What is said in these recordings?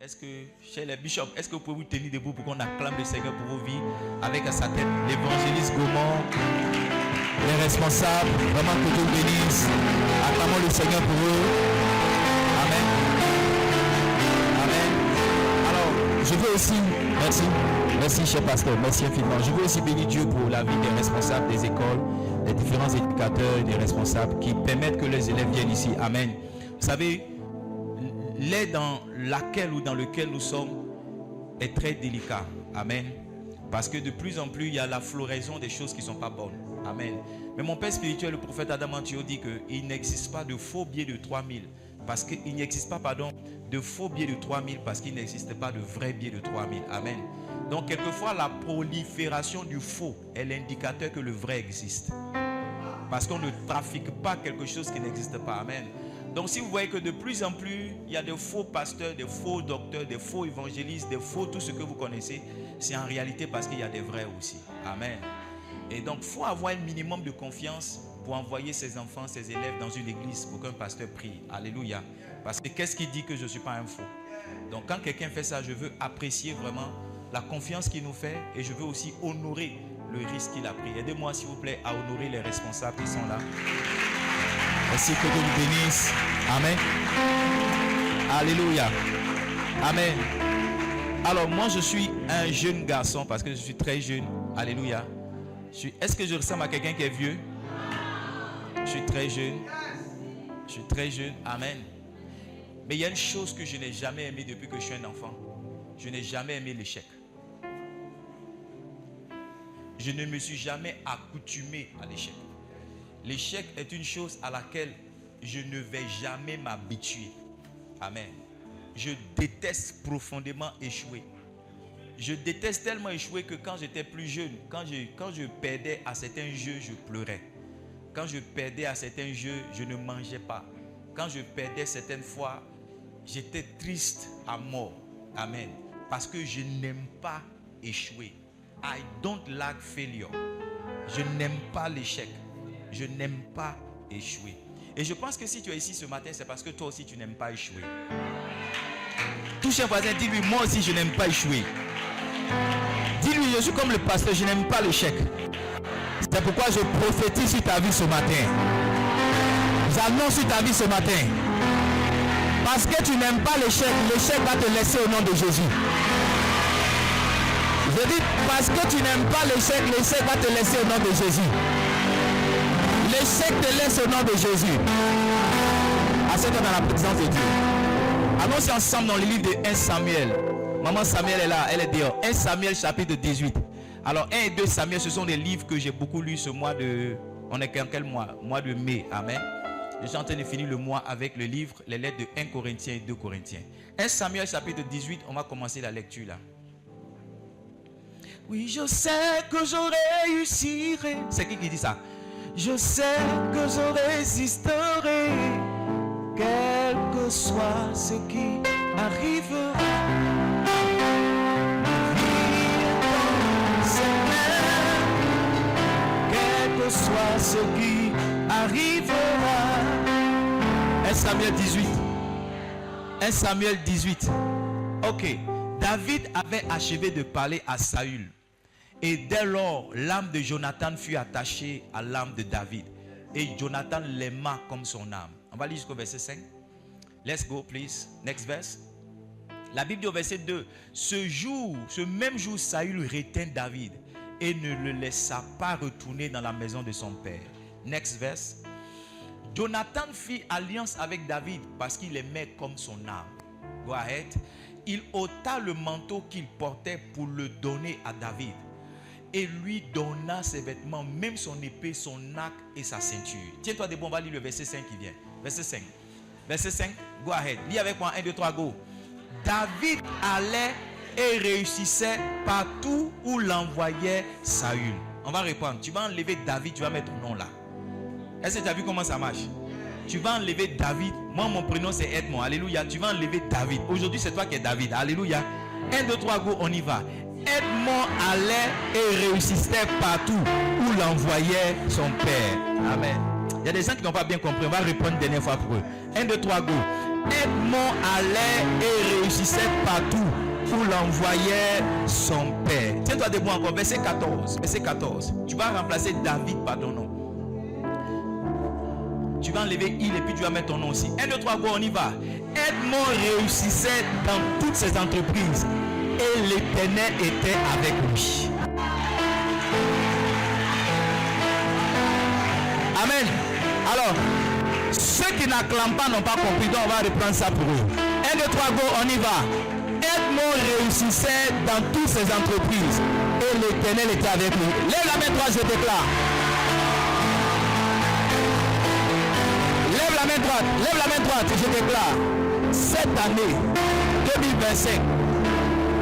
Est-ce que, chez les bishops, est-ce que vous pouvez vous tenir debout pour qu'on acclame le Seigneur pour vos vies avec à sa tête l'évangéliste Gaumont, les responsables, vraiment que Dieu bénisse. Acclamons le Seigneur pour eux. Amen. Amen. Alors, je veux aussi, merci cher pasteur, merci infiniment. Je veux aussi bénir Dieu pour la vie des responsables des écoles, des différents éducateurs et des responsables qui permettent que les élèves viennent ici. Amen. Vous savez, l'air dans laquelle ou dans lequel nous sommes est très délicat. Amen. Parce que de plus en plus, il y a la floraison des choses qui ne sont pas bonnes. Amen. Mais mon père spirituel, le prophète Adam Antio, dit qu'il n'existe pas de faux billets de 3000. Parce qu'il n'existe pas, de faux billets de 3000 parce qu'il n'existe pas de vrais billets de 3000. Amen. Donc, quelquefois, la prolifération du faux est l'indicateur que le vrai existe. Parce qu'on ne trafique pas quelque chose qui n'existe pas. Amen. Donc si vous voyez que de plus en plus, il y a des faux pasteurs, des faux docteurs, des faux évangélistes, des faux tout ce que vous connaissez, c'est en réalité parce qu'il y a des vrais aussi. Amen. Et donc il faut avoir un minimum de confiance pour envoyer ses enfants, ses élèves dans une église pour qu'un pasteur prie. Alléluia. Parce que qu'est-ce qui dit que je ne suis pas un faux? Donc quand quelqu'un fait ça, je veux apprécier vraiment la confiance qu'il nous fait et je veux aussi honorer le risque qu'il a pris. Aidez-moi s'il vous plaît à honorer les responsables qui sont là. Merci, que Dieu vous bénisse. Amen. Alléluia. Amen. Alors moi je suis un jeune garçon parce que je suis très jeune. Alléluia. Est-ce que je ressemble à quelqu'un qui est vieux? Je suis très jeune. Je suis très jeune. Amen. Mais il y a une chose que je n'ai jamais aimée depuis que je suis un enfant. Je n'ai jamais aimé l'échec. Je ne me suis jamais accoutumé à l'échec. L'échec est une chose à laquelle je ne vais jamais m'habituer. Amen. Je déteste profondément échouer. Je déteste tellement échouer que quand j'étais plus jeune, quand je perdais à certains jeux, je pleurais. Quand je perdais à certains jeux, je ne mangeais pas. Quand je perdais certaines fois, j'étais triste à mort. Amen. Parce que je n'aime pas échouer. I don't like failure. Je n'aime pas l'échec. Je n'aime pas échouer. Et je pense que si tu es ici ce matin, c'est parce que toi aussi tu n'aimes pas échouer. Touche un voisin, dis-lui, moi aussi je n'aime pas échouer. Dis-lui, je suis comme le pasteur, je n'aime pas l'échec. C'est pourquoi je prophétise sur ta vie ce matin. J'annonce sur ta vie ce matin. Parce que tu n'aimes pas l'échec, l'échec va te laisser au nom de Jésus. Je dis, parce que tu n'aimes pas l'échec, l'échec va te laisser au nom de Jésus. L'échec te laisse au nom de Jésus. Assieds-toi dans la présence de Dieu. Allons ensemble dans le livre de 1 Samuel. Maman Samuel est là, elle est dehors. 1 Samuel chapitre 18. Alors 1 et 2 Samuel, ce sont des livres que j'ai beaucoup lus ce mois de... On est en quel mois? Mois de mai. Amen. Je suis en train de finir le mois avec le livre, les lettres de 1 Corinthiens et 2 Corinthiens. 1 Samuel chapitre 18, on va commencer la lecture là. Oui, je sais que je réussirai. C'est qui dit ça? Je sais que je résisterai, quel que soit ce qui arrivera. Quel que soit ce qui arrivera. 1 Samuel 18. 1 Samuel 18. Ok. David avait achevé de parler à Saül. Et dès lors, l'âme de Jonathan fut attachée à l'âme de David. Et Jonathan l'aima comme son âme. On va lire jusqu'au verset 5. Let's go, please. Next verse. La Bible dit au verset 2. Ce même jour, Saül retint David et ne le laissa pas retourner dans la maison de son père. Next verse. Jonathan fit alliance avec David parce qu'il aimait comme son âme. Go ahead. Il ôta le manteau qu'il portait pour le donner à David. Et lui donna ses vêtements, même son épée, son arc et sa ceinture. Tiens-toi debout, on va lire le verset 5 qui vient. Verset 5. Verset 5, go ahead. Lis avec moi, 1, 2, 3, go. David allait et réussissait partout où l'envoyait Saül. On va répondre. Tu vas enlever David, tu vas mettre ton nom là. Est-ce que tu as vu comment ça marche? Tu vas enlever David. Moi, mon prénom c'est Edmond. Alléluia. Tu vas enlever David. Aujourd'hui, c'est toi qui es David. Alléluia. 1, 2, 3, go, on y va. Edmond allait et réussissait partout où l'envoyait son père. Amen. Il y a des gens qui n'ont pas bien compris. On va répondre une dernière fois pour eux. 1, 2, 3, go. Edmond allait et réussissait partout où l'envoyait son père. Tiens-toi debout encore, verset 14. Verset 14. Tu vas remplacer David par ton nom. Tu vas enlever il et puis tu vas mettre ton nom aussi. 1, 2, 3, go, on y va. Edmond réussissait dans toutes ses entreprises et l'Éternel était avec lui. Amen. Alors, ceux qui n'acclament pas n'ont pas compris, donc on va reprendre ça pour eux. 1, 2, 3, go, on y va. Edmond réussissait dans toutes ses entreprises et l'Éternel était avec lui. Lève la main droite, je déclare. Lève la main droite, je déclare. Cette année 2025,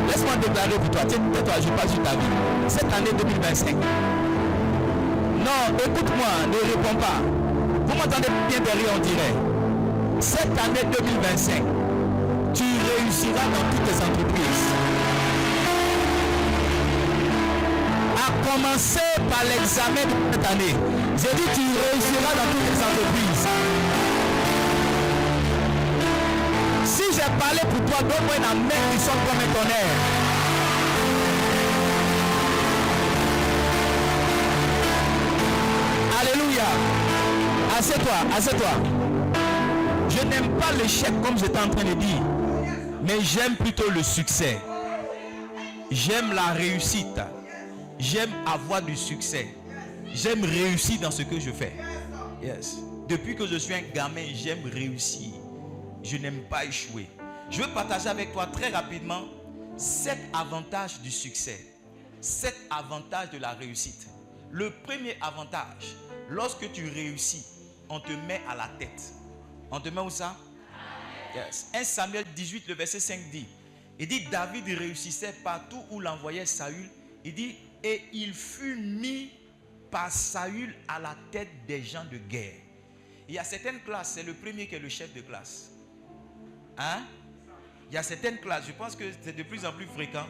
laisse-moi déclarer pour toi. Tais-toi, je passe sur ta vie. Cette année 2025. Non, écoute-moi, ne réponds pas. Vous m'entendez bien derrière, on dirait. Cette année 2025, tu réussiras dans toutes tes entreprises. À commencer par l'examen de cette année. J'ai dit tu réussiras dans toutes tes entreprises. Si j'ai parlé pour toi, donne-moi une amène qui sonne comme un tonnerre. Alléluia. Assieds-toi. Je n'aime pas l'échec comme j'étais en train de dire, mais j'aime plutôt le succès. J'aime la réussite. J'aime avoir du succès. J'aime réussir dans ce que je fais. Yes. Depuis que je suis un gamin, j'aime réussir. Je n'aime pas échouer. Je veux partager avec toi très rapidement 7 avantages du succès. 7 avantages de la réussite. Le premier avantage, lorsque tu réussis, on te met à la tête. On te met où ça? Yes. 1 Samuel 18, le verset 5 dit, il dit David réussissait partout où l'envoyait Saül. Il dit, et il fut mis par Saül à la tête des gens de guerre. Il y a certaines classes, c'est le premier qui est le chef de classe. Hein? Il y a certaines classes, je pense que c'est de plus en plus fréquent.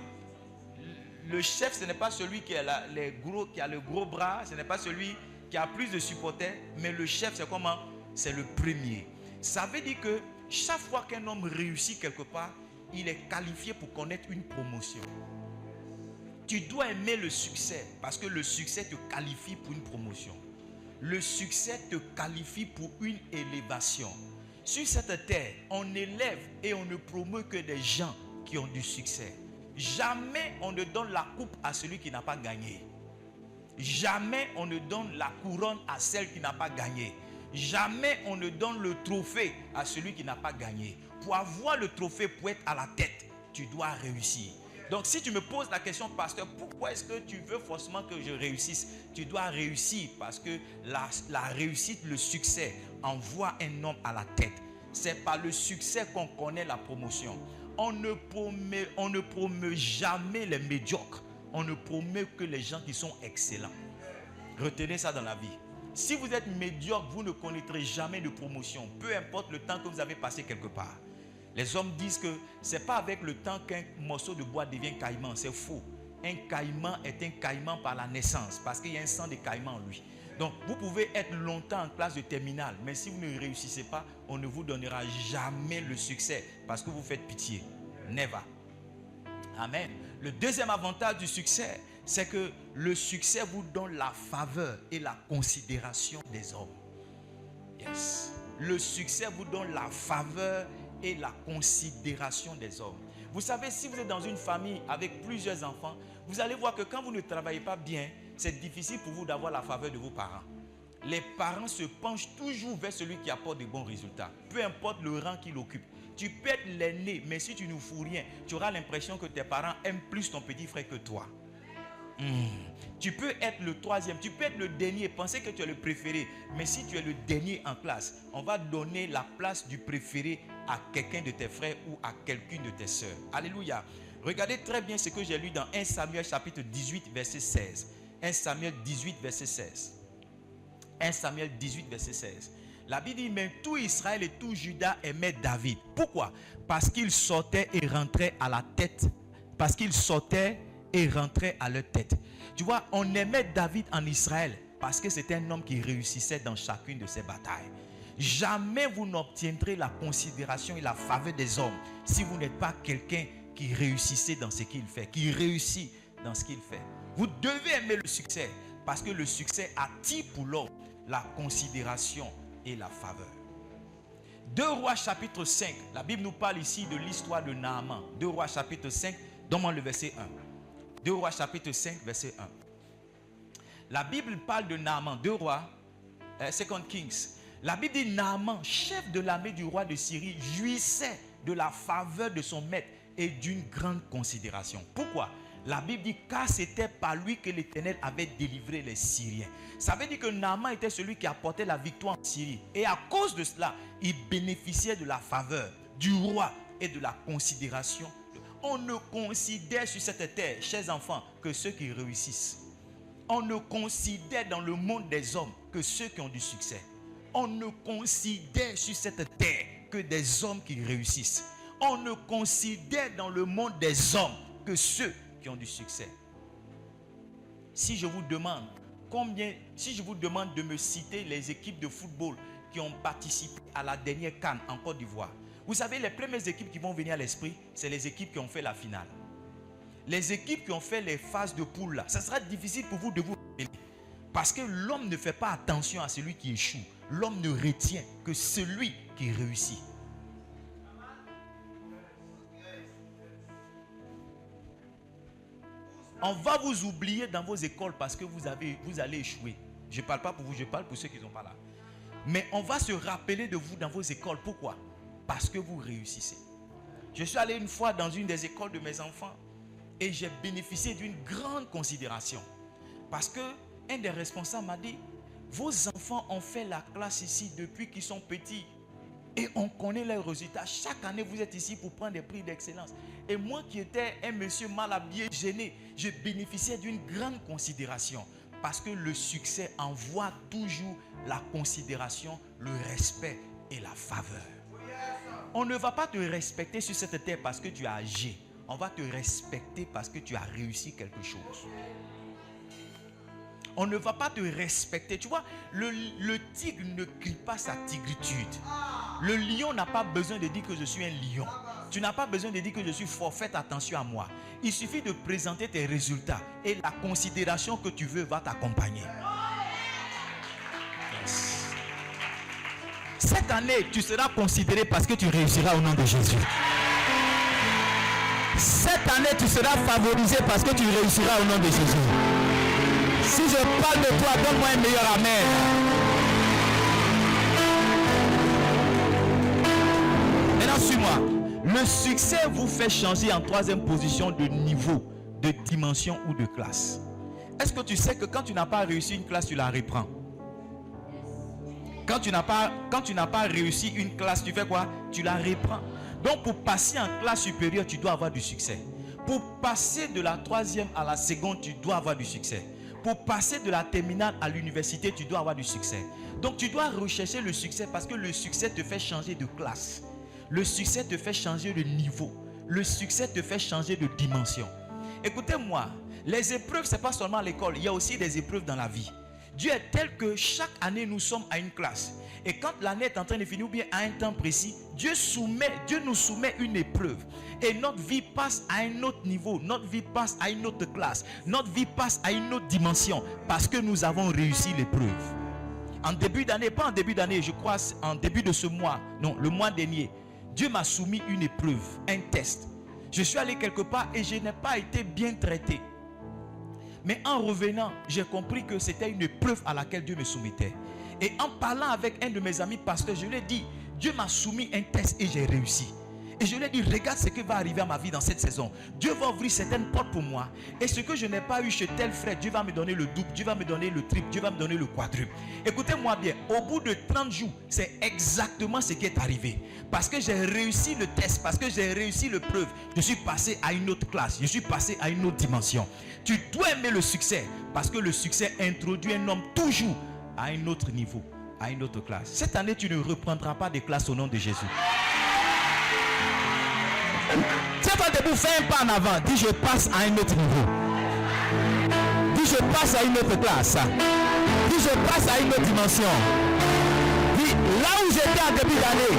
Le chef, ce n'est pas celui qui a le gros bras, ce n'est pas celui qui a plus de supporters, mais le chef, c'est comment? C'est le premier. Ça veut dire que chaque fois qu'un homme réussit quelque part, il est qualifié pour connaître une promotion. Tu dois aimer le succès parce que le succès te qualifie pour une promotion. Le succès te qualifie pour une élévation. Sur cette terre, on élève et on ne promeut que des gens qui ont du succès. Jamais on ne donne la coupe à celui qui n'a pas gagné. Jamais on ne donne la couronne à celle qui n'a pas gagné. Jamais on ne donne le trophée à celui qui n'a pas gagné. Pour avoir le trophée, pour être à la tête, tu dois réussir. Donc si tu me poses la question, pasteur, pourquoi est-ce que tu veux forcément que je réussisse? Tu dois réussir parce que la réussite, le succès, envoie un homme à la tête. C'est par le succès qu'on connaît la promotion. On ne promeut jamais les médiocres. On ne promeut que les gens qui sont excellents. Retenez ça dans la vie. Si vous êtes médiocre, vous ne connaîtrez jamais de promotion. Peu importe le temps que vous avez passé quelque part. Les hommes disent que ce n'est pas avec le temps qu'un morceau de bois devient caïman. C'est faux. Un caïman est un caïman par la naissance. Parce qu'il y a un sang de caïman en lui. Donc, vous pouvez être longtemps en classe de terminale. Mais si vous ne réussissez pas, on ne vous donnera jamais le succès. Parce que vous faites pitié. Never. Amen. Le deuxième avantage du succès, c'est que le succès vous donne la faveur et la considération des hommes. Yes. Le succès vous donne la faveur et la considération des hommes. Vous savez, si vous êtes dans une famille avec plusieurs enfants, vous allez voir que quand vous ne travaillez pas bien, c'est difficile pour vous d'avoir la faveur de vos parents. Les parents se penchent toujours vers celui qui apporte de bons résultats, peu importe le rang qu'il occupe. Tu peux être l'aîné, mais si tu ne fous rien, tu auras l'impression que tes parents aiment plus ton petit frère que toi. Tu peux être le troisième, tu peux être le dernier, penser que tu es le préféré. Mais si tu es le dernier en classe, on va donner la place du préféré à quelqu'un de tes frères ou à quelqu'une de tes soeurs. Alléluia. Regardez très bien ce que j'ai lu dans 1 Samuel chapitre 18 verset 16. 1 Samuel 18 verset 16. 1 Samuel 18 verset 16. La Bible dit, mais tout Israël et tout Juda aimaient David. Pourquoi? Parce qu'il sortait et rentrait à la tête. Parce qu'il sortait et rentrait à leur tête. Tu vois, on aimait David en Israël parce que c'était un homme qui réussissait dans chacune de ses batailles. Jamais vous n'obtiendrez la considération et la faveur des hommes si vous n'êtes pas quelqu'un qui réussissait dans ce qu'il fait, qui réussit dans ce qu'il fait. Vous devez aimer le succès parce que le succès attire pour l'homme la considération et la faveur. 2 Rois chapitre 5, la Bible nous parle ici de l'histoire de Naaman. 2 Rois chapitre 5, donne-moi le verset 1. 2 Rois chapitre 5, verset 1. La Bible parle de Naaman, 2 Rois, 2 Kings. La Bible dit Naaman, chef de l'armée du roi de Syrie, jouissait de la faveur de son maître et d'une grande considération. Pourquoi? La Bible dit car c'était par lui que l'Éternel avait délivré les Syriens. Ça veut dire que Naaman était celui qui apportait la victoire en Syrie. Et à cause de cela, il bénéficiait de la faveur du roi et de la considération. On ne considère sur cette terre, chers enfants, que ceux qui réussissent. On ne considère dans le monde des hommes que ceux qui ont du succès. On ne considère sur cette terre que des hommes qui réussissent. On ne considère dans le monde des hommes que ceux qui ont du succès. Si je vous demande de me citer les équipes de football qui ont participé à la dernière CAN en Côte d'Ivoire, vous savez, les premières équipes qui vont venir à l'esprit, c'est les équipes qui ont fait la finale. Les équipes qui ont fait les phases de poule là, ça sera difficile pour vous de vous rappeler. Parce que l'homme ne fait pas attention à celui qui échoue. L'homme ne retient que celui qui réussit. On va vous oublier dans vos écoles parce que vous allez échouer. Je ne parle pas pour vous, je parle pour ceux qui ne sont pas là. Mais on va se rappeler de vous dans vos écoles. Pourquoi? Parce que vous réussissez. Je suis allé une fois dans une des écoles de mes enfants et j'ai bénéficié d'une grande considération. Parce qu'un des responsables m'a dit, vos enfants ont fait la classe ici depuis qu'ils sont petits. Et on connaît leurs résultats. Chaque année, vous êtes ici pour prendre des prix d'excellence. Et moi qui étais un monsieur mal habillé, gêné, je bénéficiais d'une grande considération. Parce que le succès envoie toujours la considération, le respect et la faveur. On ne va pas te respecter sur cette terre parce que tu as agi. On va te respecter parce que tu as réussi quelque chose. On ne va pas te respecter. Tu vois, le tigre ne crie pas sa tigritude. Le lion n'a pas besoin de dire que je suis un lion. Tu n'as pas besoin de dire que je suis fort. Faites attention à moi. Il suffit de présenter tes résultats et la considération que tu veux va t'accompagner. Yes. Cette année, tu seras considéré parce que tu réussiras au nom de Jésus. Cette année, tu seras favorisé parce que tu réussiras au nom de Jésus. Si je parle de toi, donne-moi un meilleur amen. Maintenant, suis-moi. Le succès vous fait changer en troisième position de niveau, de dimension ou de classe. Est-ce que tu sais que quand tu n'as pas réussi une classe, tu la reprends? Quand tu n'as pas réussi une classe, tu fais quoi? Tu la reprends. Donc pour passer en classe supérieure, tu dois avoir du succès. Pour passer de la troisième à la seconde, tu dois avoir du succès. Pour passer de la terminale à l'université, tu dois avoir du succès. Donc tu dois rechercher le succès parce que le succès te fait changer de classe. Le succès te fait changer de niveau. Le succès te fait changer de dimension. Écoutez-moi, les épreuves, ce n'est pas seulement à l'école, il y a aussi des épreuves dans la vie. Dieu est tel que chaque année nous sommes à une classe. Et quand l'année est en train de finir ou bien à un temps précis, Dieu nous soumet une épreuve. Et notre vie passe à un autre niveau. Notre vie passe à une autre classe. Notre vie passe à une autre dimension. Parce que nous avons réussi l'épreuve. En début d'année, pas en début d'année, je crois en début de ce mois, non, le mois dernier, Dieu m'a soumis une épreuve, un test. Je suis allé quelque part et je n'ai pas été bien traité. Mais en revenant, j'ai compris que c'était une épreuve à laquelle Dieu me soumettait. Et en parlant avec un de mes amis pasteurs, je lui ai dit, Dieu m'a soumis un test et j'ai réussi. Et je lui ai dit, regarde ce qui va arriver à ma vie dans cette saison. Dieu va ouvrir certaines portes pour moi. Et ce que je n'ai pas eu chez tel frère, Dieu va me donner le double, Dieu va me donner le triple, Dieu va me donner le quadruple. Écoutez-moi bien, au bout de 30 jours, c'est exactement ce qui est arrivé. Parce que j'ai réussi le test, parce que j'ai réussi l'épreuve, je suis passé à une autre classe, je suis passé à une autre dimension. Tu dois aimer le succès, parce que le succès introduit un homme toujours à un autre niveau, à une autre classe. Cette année, tu ne reprendras pas de classe au nom de Jésus. Tiens-toi debout, fais un pas en avant. Dis, je passe à un autre niveau. Dis, je passe à une autre classe. Dis, je passe à une autre dimension. Dis, là où j'étais en début d'année,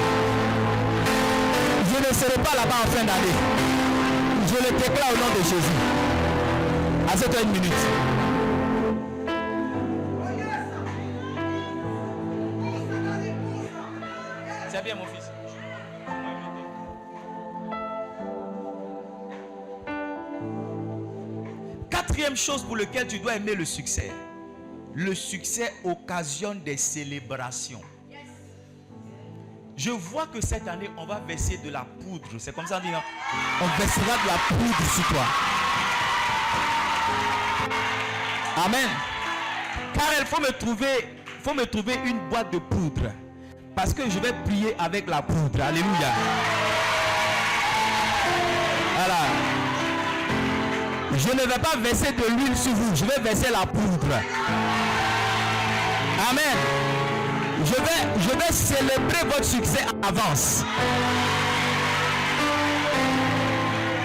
je ne serai pas là-bas en fin d'année. Je le déclare au nom de Jésus. À cette une minute. C'est bien mon fils. Quatrième chose pour laquelle tu dois aimer le succès. Le succès occasionne des célébrations. Je vois que cette année, on va verser de la poudre. C'est comme ça on dit, hein? On versera de la poudre sur toi. Amen. Car il faut me trouver une boîte de poudre. Parce que je vais prier avec la poudre. Alléluia. Voilà. Je ne vais pas verser de l'huile sur vous. Je vais verser la poudre. Amen. Je vais célébrer votre succès en avance.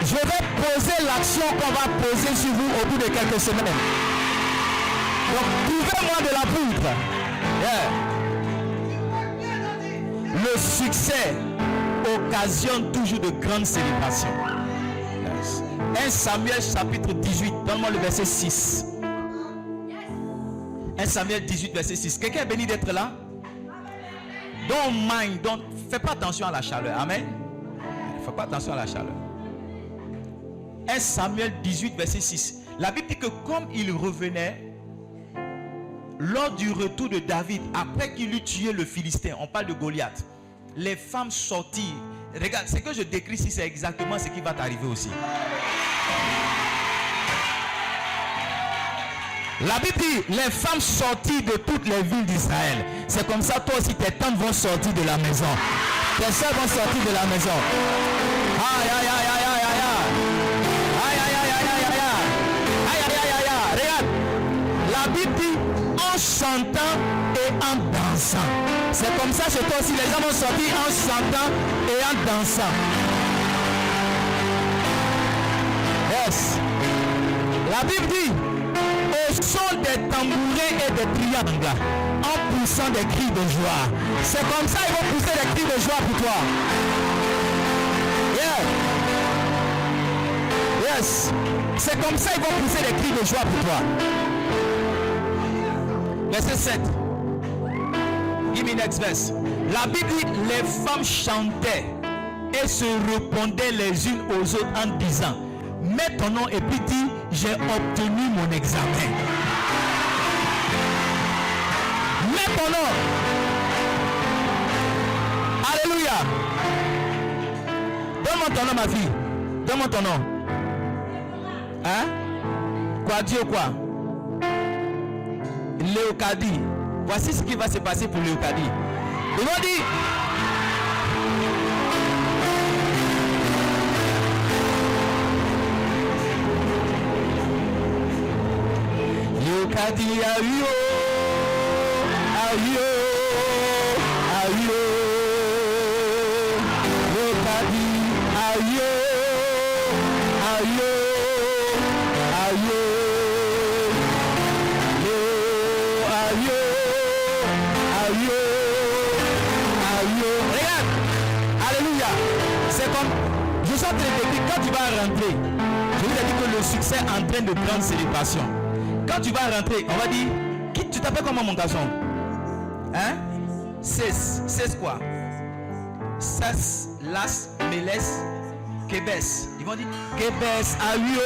Je vais poser l'action qu'on va poser sur vous au bout de quelques semaines. Donc, trouvez-moi de la poudre. Yeah. Le succès occasionne toujours de grandes célébrations. Yes. 1 Samuel chapitre 18. Donne-moi le verset 6. 1 Samuel 18 verset 6. Quelqu'un est béni d'être là? Don't mind, fais pas attention à la chaleur. Amen. Fais pas attention à la chaleur. 1 Samuel 18 verset 6. La Bible dit que comme il revenait lors du retour de David, après qu'il eut tué le Philistin, on parle de Goliath, les femmes sortirent. Regarde, ce que je décris ici, c'est exactement ce qui va t'arriver aussi. La Bible dit, les femmes sortirent de toutes les villes d'Israël. C'est comme ça, toi aussi, tes tantes vont sortir de la maison. Tes soeurs vont sortir de la maison. Aïe, aïe, aïe, aïe, aïe, aïe, aïe, aïe, aïe, aïe, aïe, aïe, aïe, aïe, aïe, aïe. Regarde, la Bible dit, en chantant et en dansant. C'est comme ça chez toi aussi, les gens vont sortir en chantant et en dansant. Yes. La Bible dit, au son des tambourins et des triangles, en poussant des cris de joie. C'est comme ça ils vont pousser des cris de joie pour toi. Yeah. Yes. C'est comme ça ils vont pousser des cris de joie pour toi. Verset 7. Give me next verse. La Bible dit, les femmes chantaient et se répondaient les unes aux autres en disant, mets ton nom et puis dis, j'ai obtenu mon examen. Mets ton nom. Alléluia. Donne-moi ton nom, ma fille. Donne-moi ton nom. Hein? Quoi, Dieu, quoi? Léocadie. Voici ce qui va se passer pour Léocadie. Ils vont dire, Léocadie a eu Léocadie a eu Regarde, alléluia. C'est comme, je suis en train de te dire, quand tu vas rentrer, je vous ai dit que le succès entraîne de grandes célébrations. Quand tu vas rentrer, on va dire, tu t'appelles comment mon garçon? Hein? 16 quoi? 16, las, meles, kebes. Ils vont dire, kebes, aïe.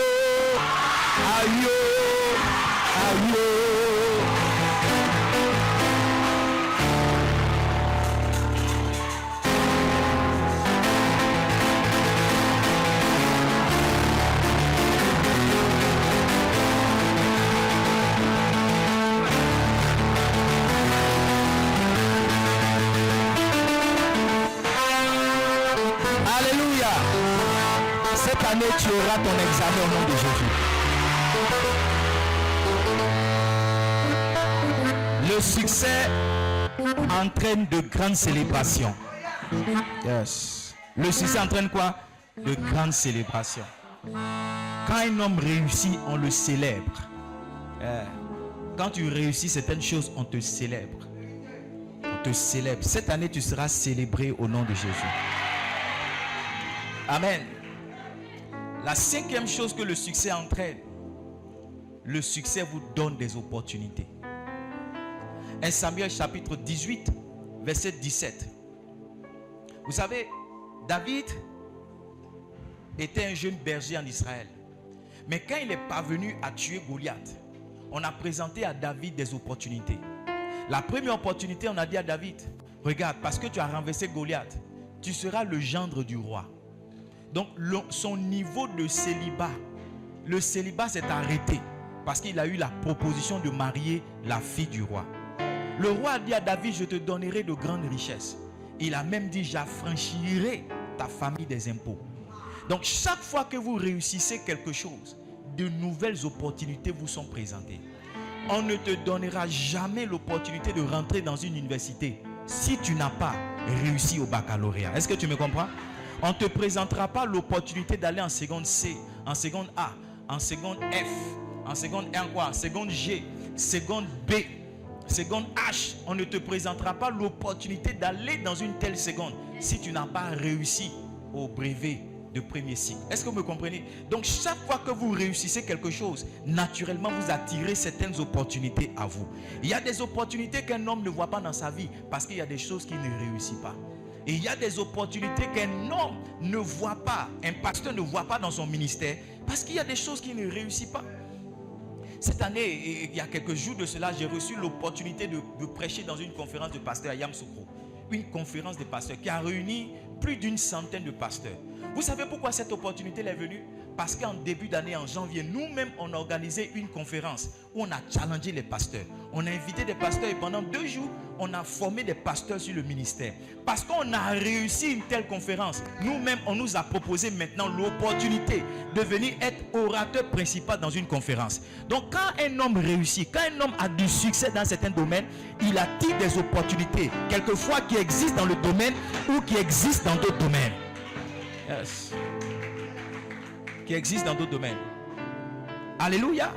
Alléluia. Cette année, tu auras ton examen au nom de Jésus. Le succès entraîne de grandes célébrations. Yes. Le succès entraîne quoi? De grandes célébrations. Quand un homme réussit, on le célèbre. Quand tu réussis certaines choses, on te célèbre. On te célèbre. Cette année, tu seras célébré au nom de Jésus. Amen. La cinquième chose que le succès entraîne, le succès vous donne des opportunités. 1 Samuel chapitre 18, verset 17. Vous savez, David était un jeune berger en Israël. Mais quand il est parvenu à tuer Goliath, on a présenté à David des opportunités. La première opportunité, on a dit à David, regarde, parce que tu as renversé Goliath, tu seras le gendre du roi. Donc son niveau de célibat, le célibat s'est arrêté parce qu'il a eu la proposition de marier la fille du roi. Le roi a dit à David, je te donnerai de grandes richesses. Il a même dit, j'affranchirai ta famille des impôts. Donc chaque fois que vous réussissez quelque chose, de nouvelles opportunités vous sont présentées. On ne te donnera jamais l'opportunité de rentrer dans une université si tu n'as pas réussi au baccalauréat. Est-ce que tu me comprends? On ne te présentera pas l'opportunité d'aller en seconde C, en seconde A, en seconde F, en seconde R, en seconde G, seconde B, seconde H. On ne te présentera pas l'opportunité d'aller dans une telle seconde si tu n'as pas réussi au brevet de premier cycle. Est-ce que vous me comprenez? Donc chaque fois que vous réussissez quelque chose, naturellement vous attirez certaines opportunités à vous. Il y a des opportunités qu'un homme ne voit pas dans sa vie parce qu'il y a des choses qu'il ne réussit pas. Et il y a des opportunités qu'un homme ne voit pas, un pasteur ne voit pas dans son ministère parce qu'il y a des choses qu'il ne réussit pas. Cette année, il y a quelques jours de cela, j'ai reçu l'opportunité de prêcher dans une conférence de pasteurs à Yamoussoukro. Une conférence de pasteurs qui a réuni plus d'une centaine de pasteurs. Vous savez pourquoi cette opportunité est venue? Parce qu'en début d'année, en janvier, nous-mêmes, on a organisé une conférence où on a challengé les pasteurs. On a invité des pasteurs et pendant 2 jours, on a formé des pasteurs sur le ministère. Parce qu'on a réussi une telle conférence, nous-mêmes, on nous a proposé maintenant l'opportunité de venir être orateur principal dans une conférence. Donc, quand un homme réussit, quand un homme a du succès dans certains domaines, il attire des opportunités, quelquefois qui existent dans le domaine ou qui existent dans d'autres domaines. Yes. Qui existe dans d'autres domaines. Alléluia.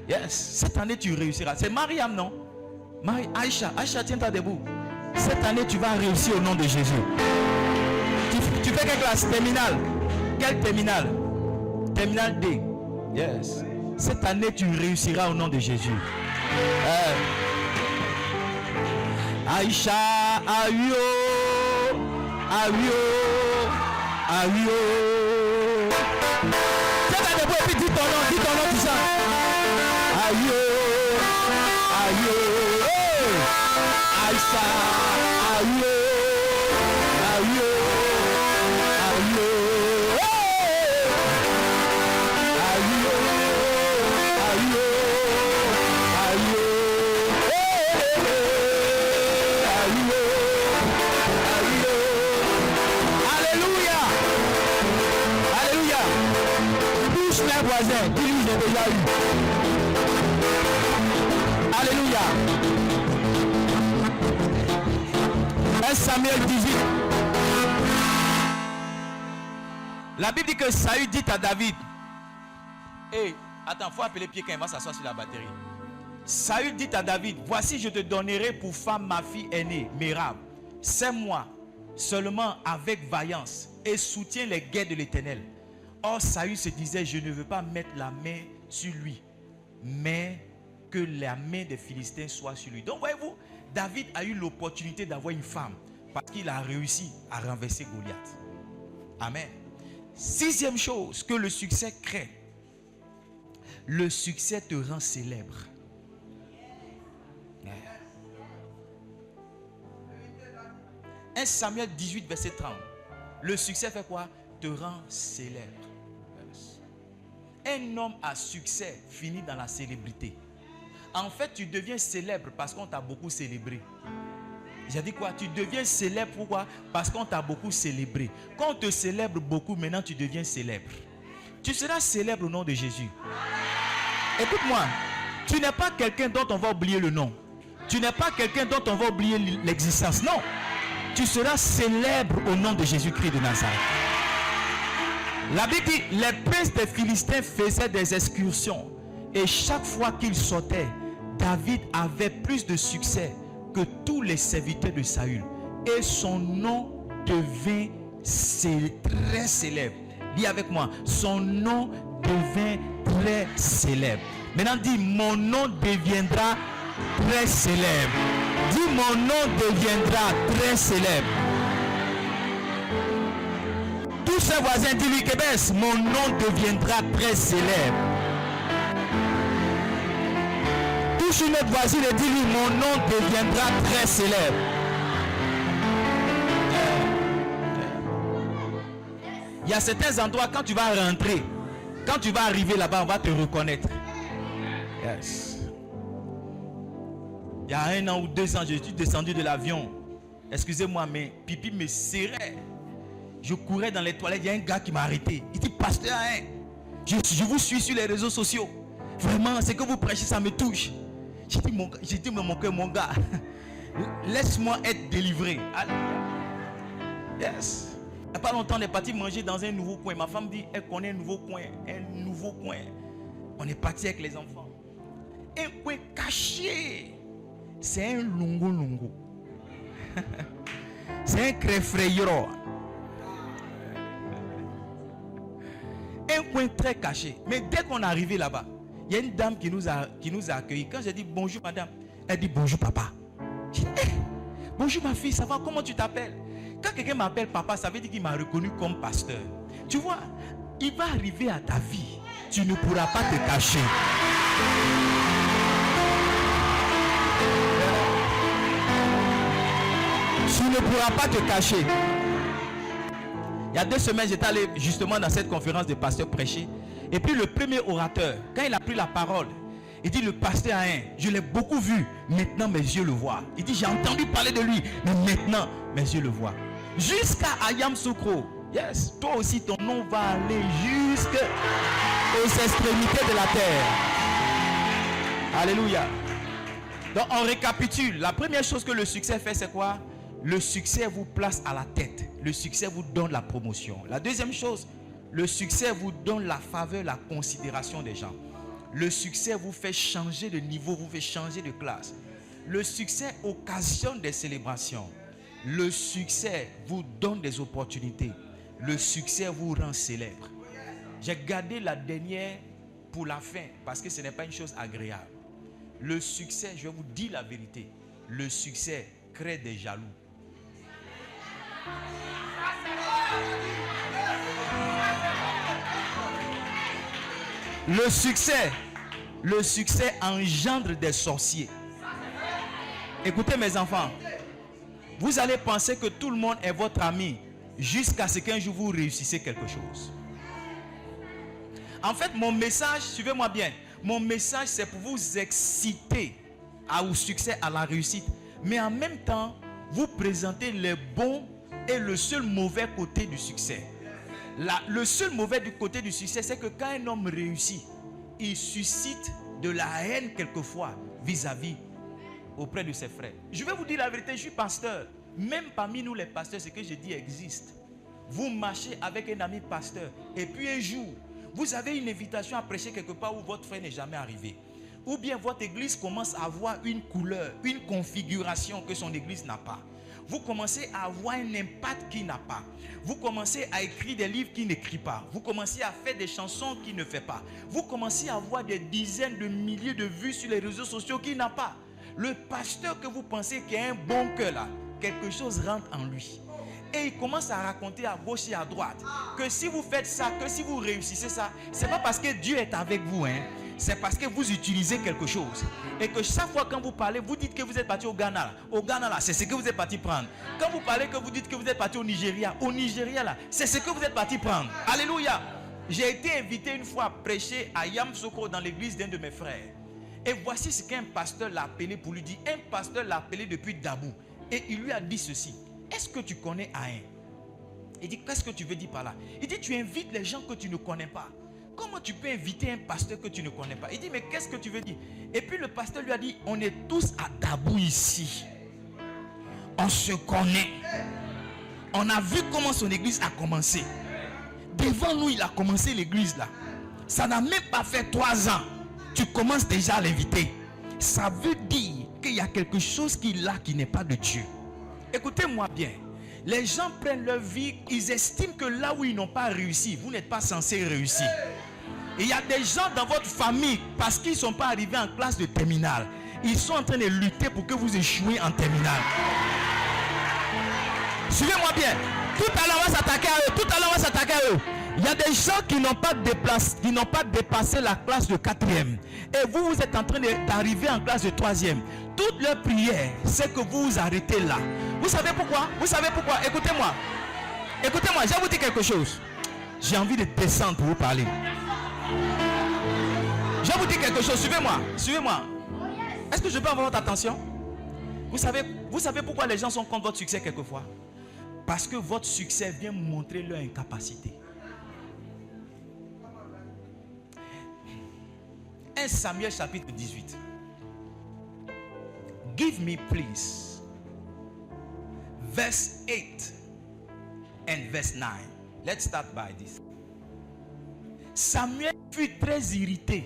Yes. Cette année tu réussiras. C'est Mariam, non? Aïcha, tiens-toi debout. Cette année tu vas réussir au nom de Jésus. Tu fais quelle classe? Terminale. Quelle terminale? Terminale D. Yes. Cette année tu réussiras au nom de Jésus. Aïcha, aïe, aïe, aïe. Et puis dis ton nom tout ça. Aïe, aïe, Aïcha, aïe, aïe, aïe, Alléluia. Alléluia. Touche mes voisins, dis-lui j'ai déjà eu. Alléluia. 1 Samuel 18. La Bible dit que Saül dit à David, hey, attends, il faut appeler Pierre quand il va s'asseoir sur la batterie. Saül dit à David, voici je te donnerai pour femme ma fille aînée, Mérab. 5 mois seulement avec vaillance et soutiens les guerres de l'Éternel. Or Saül se disait, je ne veux pas mettre la main sur lui, mais que la main des Philistins soit sur lui. Donc voyez-vous, David a eu l'opportunité d'avoir une femme parce qu'il a réussi à renverser Goliath. Amen. 6e chose que le succès crée. Le succès te rend célèbre. 1 Samuel 18 verset 30. Le succès fait quoi? Te rend célèbre. Un homme à succès finit dans la célébrité. En fait, tu deviens célèbre parce qu'on t'a beaucoup célébré. J'ai dit quoi? Tu deviens célèbre pourquoi? Parce qu'on t'a beaucoup célébré. Quand on te célèbre beaucoup, maintenant tu deviens célèbre. Tu seras célèbre au nom de Jésus. Écoute-moi, tu n'es pas quelqu'un dont on va oublier le nom. Tu n'es pas quelqu'un dont on va oublier l'existence. Non. Tu seras célèbre au nom de Jésus-Christ de Nazareth. La Bible dit, les princes des Philistins faisaient des excursions. Et chaque fois qu'ils sortaient, David avait plus de succès que tous les serviteurs de Saül. Et son nom devint très célèbre. Dis avec moi, son nom devint très célèbre. Maintenant dis, mon nom deviendra très célèbre. Dis, mon nom deviendra très célèbre. Tous ses voisins, dis-lui, Kébès, mon nom deviendra très célèbre. Touche une autre voisine et dis-lui, mon nom deviendra très célèbre. Il y a certains endroits, quand tu vas rentrer, quand tu vas arriver là-bas, on va te reconnaître. Yes. Il y a 1 an ou 2 ans, je suis descendu de l'avion. Excusez-moi, mais pipi me serrait. Je courais dans les toilettes, il y a un gars qui m'a arrêté. Il dit, pasteur, hein, je vous suis sur les réseaux sociaux. Vraiment, ce que vous prêchez, ça me touche. J'ai dit dans mon cœur, mon gars, laisse-moi être délivré. Yes. Il n'y a pas longtemps, on est parti manger dans un nouveau coin. Ma femme dit, elle connaît un nouveau coin. Un nouveau coin. On est parti avec les enfants. Un coin caché. C'est un lungo. C'est un crèfrayero. Un coin très caché. Mais dès qu'on est arrivé là-bas, il y a une dame qui nous a accueillis. Quand j'ai dit bonjour madame, elle dit bonjour papa. J'ai dit bonjour ma fille, ça va, comment tu t'appelles? Quand quelqu'un m'appelle papa, ça veut dire qu'il m'a reconnu comme pasteur. Tu vois, il va arriver à ta vie, tu ne pourras pas te cacher. Tu ne pourras pas te cacher. Il y a 2 semaines, j'étais allé justement dans cette conférence de pasteurs prêcher. Et puis le premier orateur, quand il a pris la parole, il dit, le pasteur Ain, je l'ai beaucoup vu, maintenant mes yeux le voient. Il dit, j'ai entendu parler de lui, mais maintenant mes yeux le voient. Jusqu'à Ayam Soukro. Yes, toi aussi ton nom va aller jusqu'aux extrémités de la terre. Alléluia. Donc on récapitule. La première chose que le succès fait, c'est quoi? Le succès vous place à la tête. Le succès vous donne la promotion. La deuxième chose, le succès vous donne la faveur, la considération des gens. Le succès vous fait changer de niveau, vous fait changer de classe. Le succès occasionne des célébrations. Le succès vous donne des opportunités. Le succès vous rend célèbre. J'ai gardé la dernière pour la fin parce que ce n'est pas une chose agréable. Le succès, je vais vous dire la vérité, le succès crée des jaloux. Le succès engendre des sorciers. Écoutez mes enfants, vous allez penser que tout le monde est votre ami jusqu'à ce qu'un jour vous réussissez quelque chose. En fait, mon message, suivez-moi bien, mon message c'est pour vous exciter au succès, à la réussite, mais en même temps, vous présenter les bons et le seul mauvais côté du succès. Le seul mauvais du côté du succès, c'est que quand un homme réussit, il suscite de la haine quelquefois vis-à-vis auprès de ses frères. Je vais vous dire la vérité, je suis pasteur. Même parmi nous les pasteurs, ce que je dis existe. Vous marchez avec un ami pasteur et puis un jour, vous avez une invitation à prêcher quelque part où votre frère n'est jamais arrivé. Ou bien votre église commence à avoir une couleur, une configuration que son église n'a pas. Vous commencez à avoir un impact qu'il n'a pas. Vous commencez à écrire des livres qu'il n'écrit pas. Vous commencez à faire des chansons qu'il ne fait pas. Vous commencez à avoir des dizaines de milliers de vues sur les réseaux sociaux qu'il n'a pas. Le pasteur que vous pensez qui a un bon cœur là, quelque chose rentre en lui. Et il commence à raconter à gauche et à droite que si vous faites ça, que si vous réussissez ça, c'est pas parce que Dieu est avec vous, hein. C'est parce que vous utilisez quelque chose. Et que chaque fois quand vous parlez, vous dites que vous êtes parti au Ghana. Là. Au Ghana, là, c'est ce que vous êtes parti prendre. Quand vous parlez que vous dites que vous êtes parti au Nigeria, là, c'est ce que vous êtes parti prendre. Alléluia. J'ai été invité une fois à prêcher à Yamsoko dans l'église d'un de mes frères. Et voici ce qu'un pasteur l'a appelé pour lui dire. Un pasteur l'a appelé depuis Dabou. Et il lui a dit ceci. Est-ce que tu connais Ain? Il dit, qu'est-ce que tu veux dire par là? Il dit, tu invites les gens que tu ne connais pas. Comment tu peux inviter un pasteur que tu ne connais pas? Il dit, mais qu'est-ce que tu veux dire? Et puis le pasteur lui a dit, on est tous à Dabou ici. On se connaît. On a vu comment son église a commencé. Devant nous, il a commencé l'église là. Ça n'a même pas fait 3 ans. Tu commences déjà à l'inviter. Ça veut dire qu'il y a quelque chose qui n'est pas de Dieu. Écoutez-moi bien. Les gens prennent leur vie, ils estiment que là où ils n'ont pas réussi, vous n'êtes pas censé réussir. Il y a des gens dans votre famille, parce qu'ils ne sont pas arrivés en classe de terminale, ils sont en train de lutter pour que vous échouiez en terminale. Suivez-moi bien. Tout à l'heure, on va s'attaquer à eux. Tout à l'heure, on va s'attaquer à eux. Il y a des gens qui n'ont pas dépassé la classe de 4e. Et vous, vous êtes en train d'arriver en classe de 3e. Toute leur prière, c'est que vous vous arrêtez là. Vous savez pourquoi? Vous savez pourquoi? Écoutez-moi. Écoutez-moi, je vais vous dire quelque chose. J'ai envie de descendre pour vous parler. Je vais vous dire quelque chose. Suivez-moi. Suivez-moi. Est-ce que je peux avoir votre attention? Vous savez pourquoi les gens sont contre votre succès quelquefois? Parce que votre succès vient montrer leur incapacité. 1 Samuel chapitre 18. Give me please verse 8 and verse 9. Let's start by this. Samuel fut très irrité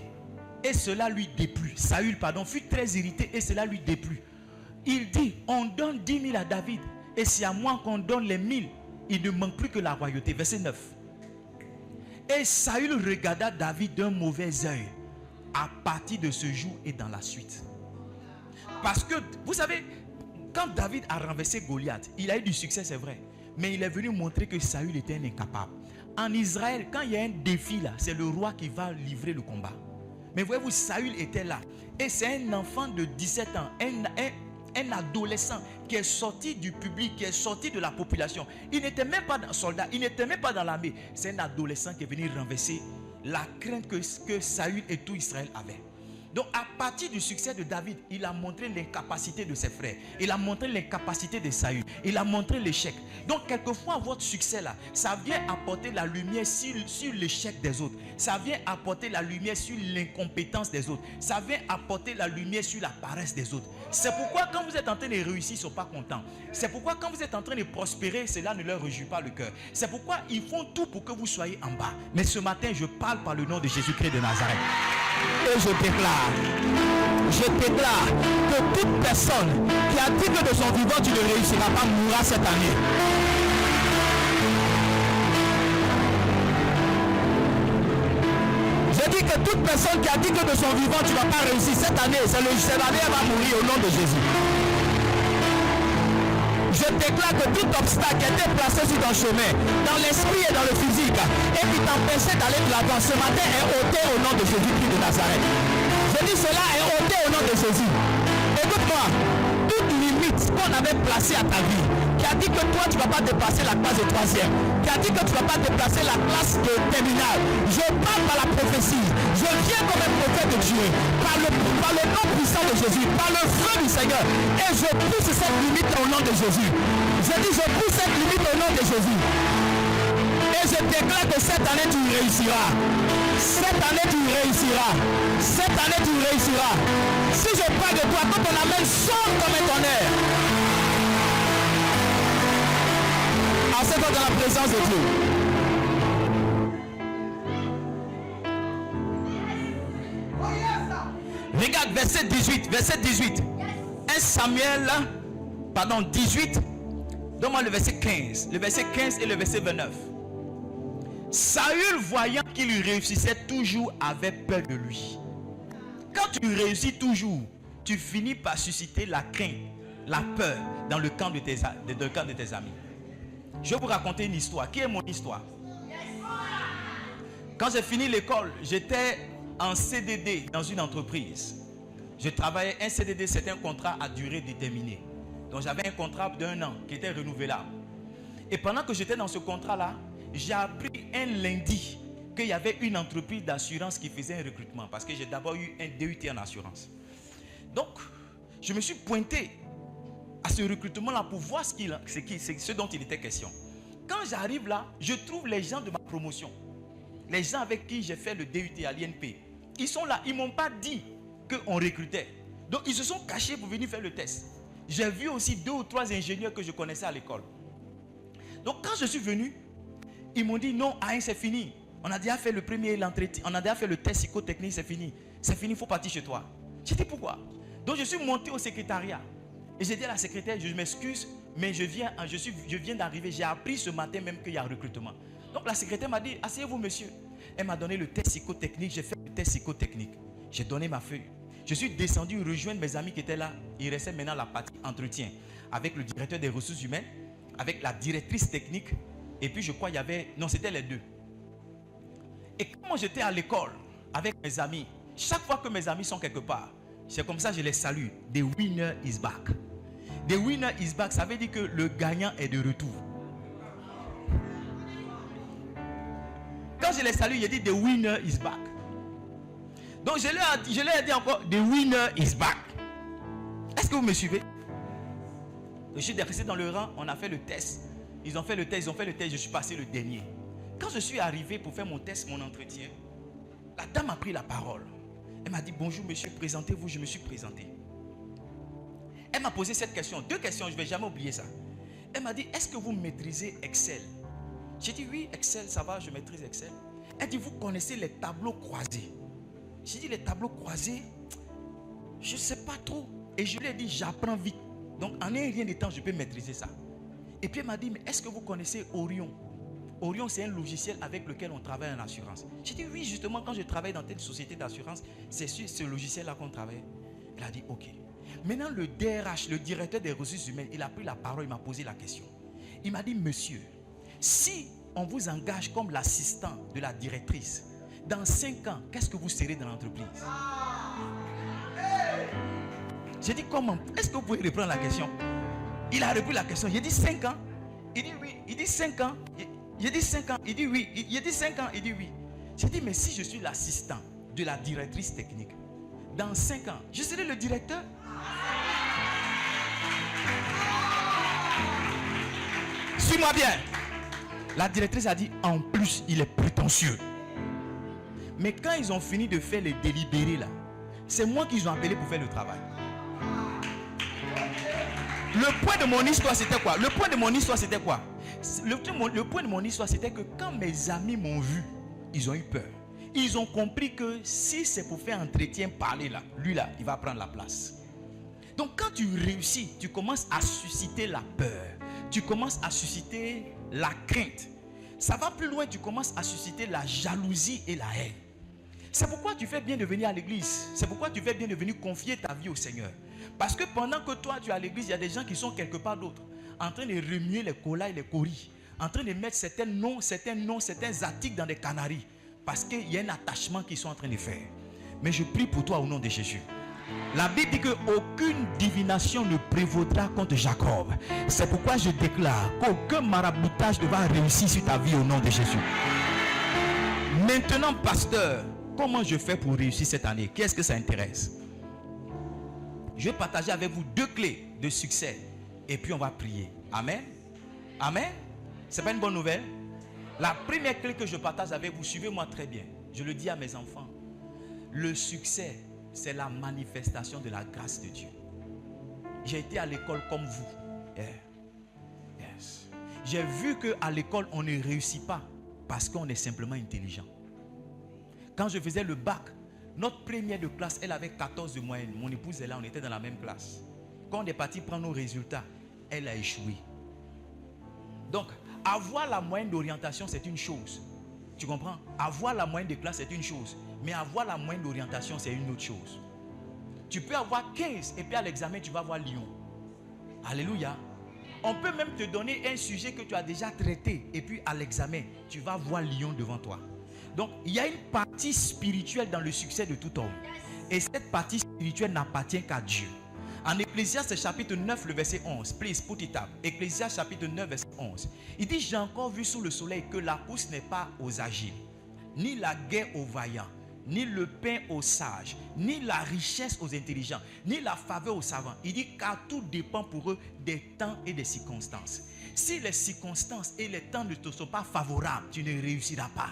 et cela lui déplut. Saül, fut très irrité et cela lui déplut. Il dit, on donne 10 000 à David et c'est à moi qu'on donne les 1000. Il ne manque plus que la royauté. Verset 9. Et Saül regarda David d'un mauvais œil à partir de ce jour et dans la suite. Parce que, vous savez, quand David a renversé Goliath, il a eu du succès, c'est vrai. Mais il est venu montrer que Saül était un incapable. En Israël, quand il y a un défi là, c'est le roi qui va livrer le combat. Mais voyez-vous, Saül était là. Et c'est un enfant de 17 ans, un adolescent qui est sorti du public, qui est sorti de la population. Il n'était même pas un soldat, il n'était même pas dans l'armée. C'est un adolescent qui est venu renverser la crainte que Saül et tout Israël avaient. Donc à partir du succès de David, il a montré l'incapacité de ses frères. Il a montré l'incapacité de Saül. Il a montré l'échec. Donc quelquefois votre succès là, ça vient apporter la lumière sur l'échec des autres. Ça vient apporter la lumière sur l'incompétence des autres. Ça vient apporter la lumière sur la paresse des autres. C'est pourquoi quand vous êtes en train de réussir, ils ne sont pas contents. C'est pourquoi quand vous êtes en train de prospérer, cela ne leur réjouit pas le cœur. C'est pourquoi ils font tout pour que vous soyez en bas. Mais ce matin, je parle par le nom de Jésus-Christ de Nazareth. Et je déclare que toute personne qui a dit que de son vivant tu ne réussiras pas mourra cette année. Je dis que toute personne qui a dit que de son vivant tu ne vas pas réussir cette année, cette année elle va mourir au nom de Jésus. Je déclare que tout obstacle qui était placé sur ton chemin, dans l'esprit et dans le physique, et qui t'empêchait d'aller de l'avant, ce matin est ôté au nom de Jésus-Christ de Nazareth. Je dis cela est ôté au nom de Jésus. Écoute-moi, toute limite qu'on avait placée à ta vie, qui a dit que toi tu ne vas pas dépasser la classe de 3e, qui a dit que tu ne vas pas dépasser la classe de terminale, je parle par la prophétie, je viens comme un prophète de Dieu, par le nom puissant de Jésus, par le feu du Seigneur, et je pousse cette limite au nom de Jésus. Je dis je pousse cette limite au nom de Jésus. Et je déclare que cette année tu réussiras. Cette année tu réussiras. Cette année tu réussiras. Si je parle de toi, quand ton amène sonne comme un tonnerre. Assieds-toi dans la présence de Dieu. Regarde verset 18. Verset 18. 1 Samuel 18. Donne-moi le verset 15. Le verset 15 et le verset 29. Saül, voyant qu'il réussissait toujours, avait peur de lui. Quand tu réussis toujours, tu finis par susciter la crainte, la peur dans le camp de tes amis. Je vais vous raconter une histoire. Qui est mon histoire? Quand j'ai fini l'école, j'étais en CDD dans une entreprise. Je travaillais, un CDD, c'est un contrat à durée déterminée. Donc j'avais un contrat d'1 an qui était renouvelable. Et pendant que j'étais dans ce contrat-là, j'ai appris un lundi qu'il y avait une entreprise d'assurance qui faisait un recrutement. Parce que j'ai d'abord eu un DUT en assurance. Donc, je me suis pointé à ce recrutement-là pour voir ce dont il était question. Quand j'arrive là, je trouve les gens de ma promotion. Les gens avec qui j'ai fait le DUT à l'INP. Ils sont là, ils ne m'ont pas dit qu'on recrutait. Donc, ils se sont cachés pour venir faire le test. J'ai vu aussi 2 ou 3 ingénieurs que je connaissais à l'école. Donc, quand je suis venu, ils m'ont dit non, c'est fini. On a déjà fait l'entretien, on a déjà fait le test psychotechnique, c'est fini. C'est fini, il faut partir chez toi. J'ai dit pourquoi? Donc je suis monté au secrétariat. Et j'ai dit à la secrétaire, je m'excuse, mais je viens d'arriver. J'ai appris ce matin même qu'il y a un recrutement. Donc la secrétaire m'a dit, asseyez-vous monsieur. Elle m'a donné le test psychotechnique. J'ai fait le test psychotechnique. J'ai donné ma feuille. Je suis descendu rejoindre mes amis qui étaient là. Il restait maintenant la partie entretien avec le directeur des ressources humaines, avec la directrice technique. Et puis je crois qu'il y avait... Non, c'était les deux. Et quand j'étais à l'école avec mes amis, chaque fois que mes amis sont quelque part, c'est comme ça que je les salue. The winner is back. The winner is back, ça veut dire que le gagnant est de retour. Quand je les salue, je dis the winner is back. Donc je leur ai dit encore, the winner is back. Est-ce que vous me suivez? Je suis resté dans le rang, on a fait le test. Ils ont fait le test, je suis passé le dernier. Quand je suis arrivé pour faire mon test, mon entretien, la dame a pris la parole. Elle m'a dit, bonjour monsieur, présentez-vous. Je me suis présenté. Elle m'a posé cette question, 2 questions, je ne vais jamais oublier ça. Elle m'a dit, est-ce que vous maîtrisez Excel? J'ai dit, oui, Excel, ça va, je maîtrise Excel. Elle dit, vous connaissez les tableaux croisés? J'ai dit, les tableaux croisés, je ne sais pas trop. Et je lui ai dit, j'apprends vite. Donc, en un rien de temps, je peux maîtriser ça. Et puis, elle m'a dit, mais est-ce que vous connaissez Orion? Orion, c'est un logiciel avec lequel on travaille en assurance. J'ai dit, oui, justement, quand je travaille dans telle société d'assurance, c'est sur ce logiciel-là qu'on travaille. Elle a dit, ok. Maintenant, le DRH, le directeur des ressources humaines, il a pris la parole, il m'a posé la question. Il m'a dit, monsieur, si on vous engage comme l'assistant de la directrice, dans 5 ans, qu'est-ce que vous serez dans l'entreprise? J'ai dit, comment? Est-ce que vous pouvez reprendre la question? Il a repris la question. J'ai dit 5 ans. Il dit oui. Il dit 5 ans. J'ai dit 5 ans. Il dit oui. Il dit 5 ans. Il dit oui. J'ai dit, mais si je suis l'assistant de la directrice technique, dans 5 ans, je serai le directeur. Suis-moi bien. La directrice a dit, en plus, il est prétentieux. Mais quand ils ont fini de faire les délibérés là, c'est moi qu'ils ont appelé pour faire le travail. Le point de mon histoire, c'était quoi? Le point de mon histoire, c'était quoi? Le point de mon histoire, c'était que quand mes amis m'ont vu, ils ont eu peur. Ils ont compris que si c'est pour faire entretien, parler là, lui là, il va prendre la place. Donc quand tu réussis, tu commences à susciter la peur. Tu commences à susciter la crainte. Ça va plus loin, tu commences à susciter la jalousie et la haine. C'est pourquoi tu fais bien de venir à l'église. C'est pourquoi tu fais bien de venir confier ta vie au Seigneur. Parce que pendant que toi tu es à l'église, il y a des gens qui sont quelque part d'autre, en train de remuer les colas et les coris, en train de mettre certains noms, certains articles dans des canaries. Parce qu'il y a un attachement qu'ils sont en train de faire. Mais je prie pour toi au nom de Jésus. La Bible dit qu'aucune divination ne prévaudra contre Jacob. C'est pourquoi je déclare qu'aucun maraboutage ne va réussir sur ta vie au nom de Jésus. Maintenant, pasteur, comment je fais pour réussir cette année? Qu'est-ce que ça intéresse? Je vais partager avec vous 2 clés de succès. Et puis on va prier. Amen. Amen. C'est pas une bonne nouvelle? La première clé que je partage avec vous, suivez-moi très bien. Je le dis à mes enfants. Le succès, c'est la manifestation de la grâce de Dieu. J'ai été à l'école comme vous. Yeah. Yes. J'ai vu qu'à l'école, on ne réussit pas parce qu'on est simplement intelligent. Quand je faisais le bac, notre première de classe, elle avait 14 de moyenne. Mon épouse est là, on était dans la même classe. Quand on est parti prendre nos résultats, elle a échoué. Donc, avoir la moyenne d'orientation, c'est une chose. Tu comprends? Avoir la moyenne de classe, c'est une chose. Mais avoir la moyenne d'orientation, c'est une autre chose. Tu peux avoir 15 et puis à l'examen, tu vas avoir Lyon. Alléluia. On peut même te donner un sujet que tu as déjà traité et puis à l'examen, tu vas voir Lyon devant toi. Donc, il y a une partie spirituelle dans le succès de tout homme. Et cette partie spirituelle n'appartient qu'à Dieu. En Ecclésiaste chapitre 9, le verset 11. Please put it up. Ecclésiaste chapitre 9, verset 11. Il dit, j'ai encore vu sous le soleil que la course n'est pas aux agiles, ni la guerre aux vaillants, ni le pain aux sages, ni la richesse aux intelligents, ni la faveur aux savants. Il dit, car tout dépend pour eux des temps et des circonstances. Si les circonstances et les temps ne te sont pas favorables, tu ne réussiras pas.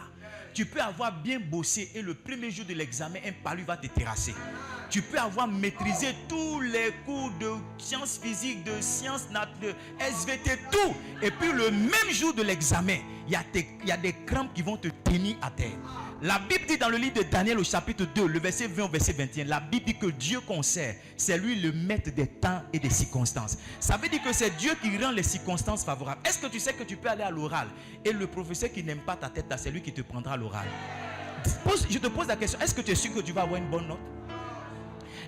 Tu peux avoir bien bossé et le premier jour de l'examen, un palu va te terrasser. Tu peux avoir maîtrisé tous les cours de sciences physiques, de sciences naturelles, de SVT, tout. Et puis le même jour de l'examen, il y a des crampes qui vont te tenir à terre. La Bible dit dans le livre de Daniel au chapitre 2, le verset 20 au verset 21, la Bible dit que Dieu qu'on sert, c'est lui le maître des temps et des circonstances. Ça veut dire que c'est Dieu qui rend les circonstances favorables. Est-ce que tu sais que tu peux aller à l'oral et le professeur qui n'aime pas ta tête, c'est lui qui te prendra à l'oral? Je te pose la question, est-ce que tu es sûr que tu vas avoir une bonne note?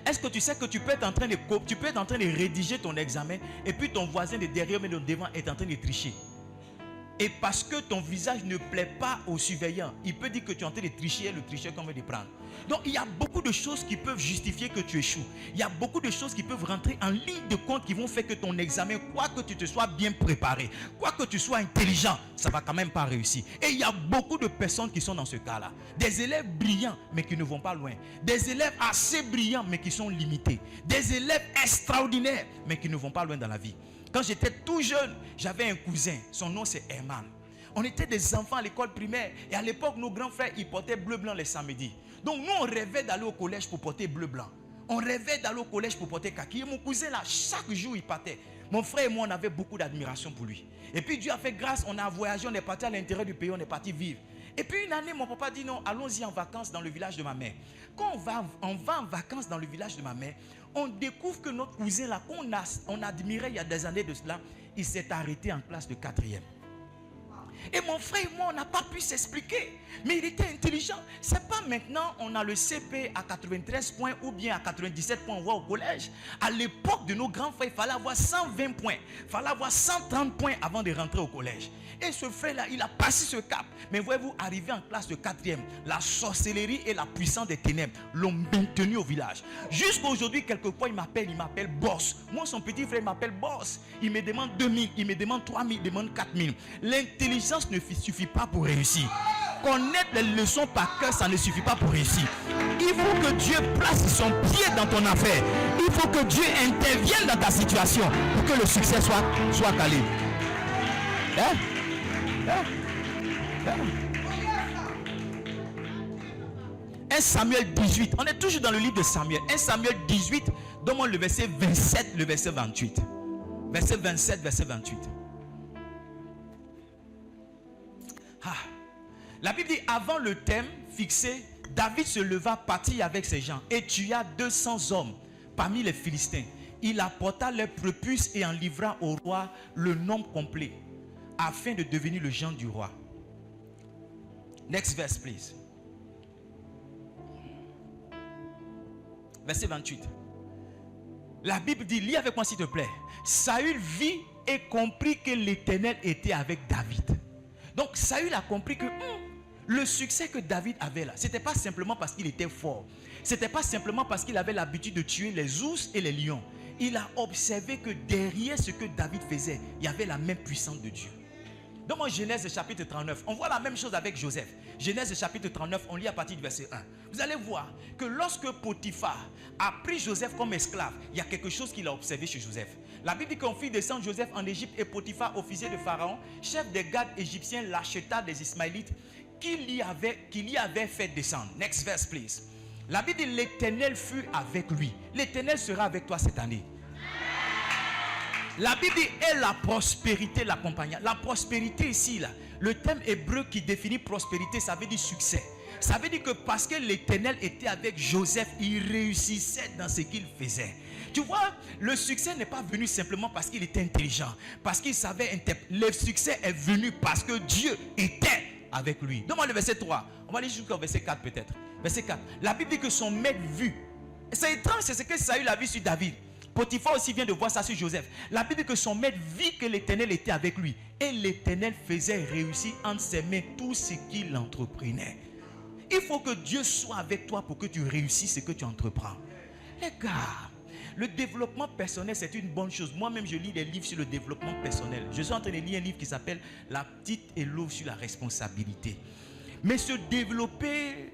Est-ce que tu sais que tu peux être en train de rédiger ton examen et puis ton voisin de derrière mais de devant est en train de tricher? Et parce que ton visage ne plaît pas au surveillant, il peut dire que tu es en train de tricher et le tricheur qu'on veut te prendre. Donc il y a beaucoup de choses qui peuvent justifier que tu échoues. Il y a beaucoup de choses qui peuvent rentrer en ligne de compte qui vont faire que ton examen, quoi que tu te sois bien préparé, quoi que tu sois intelligent, ça va quand même pas réussir. Et il y a beaucoup de personnes qui sont dans ce cas-là. Des élèves brillants mais qui ne vont pas loin. Des élèves assez brillants mais qui sont limités. Des élèves extraordinaires mais qui ne vont pas loin dans la vie. Quand j'étais tout jeune, j'avais un cousin, son nom c'est Herman. On était des enfants à l'école primaire et à l'époque, nos grands frères, ils portaient bleu-blanc les samedis. Donc nous, on rêvait d'aller au collège pour porter bleu-blanc. On rêvait d'aller au collège pour porter kaki. Et mon cousin là, chaque jour, il partait. Mon frère et moi, on avait beaucoup d'admiration pour lui. Et puis Dieu a fait grâce, on a voyagé, on est parti à l'intérieur du pays, on est parti vivre. Et puis une année, mon papa dit non, allons-y en vacances dans le village de ma mère. Quand on va en vacances dans le village de ma mère, on découvre que notre cousin là, qu'on admirait il y a des années de cela, il s'est arrêté en classe de 4e. Et mon frère et moi, on n'a pas pu s'expliquer. Mais il était intelligent. C'est pas maintenant, on a le CP à 93 points ou bien à 97 points, on va au collège. À l'époque de nos grands frères, il fallait avoir 120 points. Il fallait avoir 130 points avant de rentrer au collège. Et ce frère-là, il a passé ce cap. Mais voyez-vous, arrivé en classe de 4e, la sorcellerie et la puissance des ténèbres l'ont maintenu au village. Jusqu'à aujourd'hui, quelquefois, il m'appelle boss. Moi, son petit frère m'appelle boss. Il me demande 2000, il me demande 3000, il me demande 4000. L'intelligence ne suffit pas pour réussir. Connaître les leçons par cœur, ça ne suffit pas pour réussir. Il faut que Dieu place son pied dans ton affaire. Il faut que Dieu intervienne dans ta situation pour que le succès soit calé. Hein? 1 Samuel 18. On est toujours dans le livre de Samuel. 1 Samuel 18, donne-moi le verset 27, le verset 28. Verset 27, verset 28. La Bible dit, avant le thème fixé, David se leva, partit avec ses gens et tua 200 hommes parmi les Philistins. Il apporta leurs prépuces et en livra au roi le nombre complet, afin de devenir le gendre du roi. Next verse, please. Verset 28. La Bible dit, lis avec moi s'il te plaît. Saül vit et comprit que l'Éternel était avec David. Donc Saül a compris que le succès que David avait là, ce n'était pas simplement parce qu'il était fort. Ce n'était pas simplement parce qu'il avait l'habitude de tuer les ours et les lions. Il a observé que derrière ce que David faisait, il y avait la même puissance de Dieu. Dans Genèse chapitre 39, on voit la même chose avec Joseph. Genèse chapitre 39, on lit à partir du verset 1. Vous allez voir que lorsque Potiphar a pris Joseph comme esclave, il y a quelque chose qu'il a observé chez Joseph. La Bible dit qu'on fit descendre Joseph en Égypte et Potiphar, officier de Pharaon, chef des gardes égyptiens, l'acheta des Ismaélites, qui l'y avait fait descendre. Next verse, please. La Bible dit l'Éternel fut avec lui. L'Éternel sera avec toi cette année. La Bible dit et la prospérité l'accompagna. La prospérité ici, là, le thème hébreu qui définit prospérité, ça veut dire succès. Ça veut dire que parce que l'Éternel était avec Joseph, il réussissait dans ce qu'il faisait. Tu vois, le succès n'est pas venu simplement parce qu'il était intelligent, parce qu'il savait interpréter. Le succès est venu parce que Dieu était avec lui. Donne-moi le verset 3. On va aller jusqu'au verset 4 peut-être. Verset 4. La Bible dit que son maître vit. C'est étrange, c'est ce que Saül a vu sur David. Potiphar aussi vient de voir ça sur Joseph. La Bible dit que son maître vit que l'Éternel était avec lui. Et l'Éternel faisait réussir entre ses mains tout ce qu'il entreprenait. Il faut que Dieu soit avec toi pour que tu réussisses ce que tu entreprends. Les gars, le développement personnel, c'est une bonne chose. Moi-même, je lis des livres sur le développement personnel. Je suis en train de lire un livre qui s'appelle La petite éloge sur la responsabilité. Mais se développer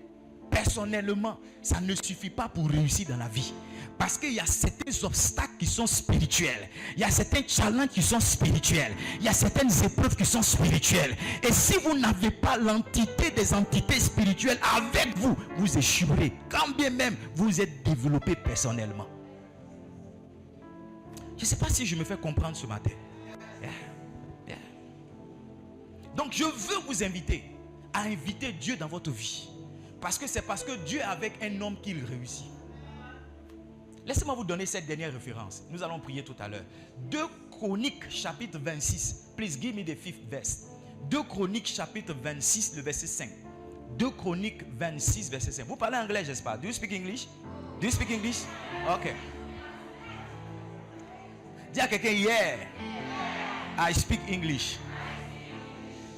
personnellement, ça ne suffit pas pour réussir dans la vie. Parce qu'il y a certains obstacles qui sont spirituels. Il y a certains challenges qui sont spirituels. Il y a certaines épreuves qui sont spirituelles. Et si vous n'avez pas l'entité des entités spirituelles avec vous, vous échouerez. Quand bien même vous êtes développé personnellement. Je ne sais pas si je me fais comprendre ce matin. Donc je veux vous inviter à inviter Dieu dans votre vie. Parce que c'est parce que Dieu est avec un homme qu'il réussit. Laissez-moi vous donner cette dernière référence. Nous allons prier tout à l'heure. 2 Chroniques chapitre 26. Please give me the 5th verse. 2 Chroniques chapitre 26, le verset 5. 2 Chroniques 26, verset 5. Vous parlez anglais, j'espère. Do you speak English? Do you speak English? Ok. Dis à quelqu'un, yeah, I speak English.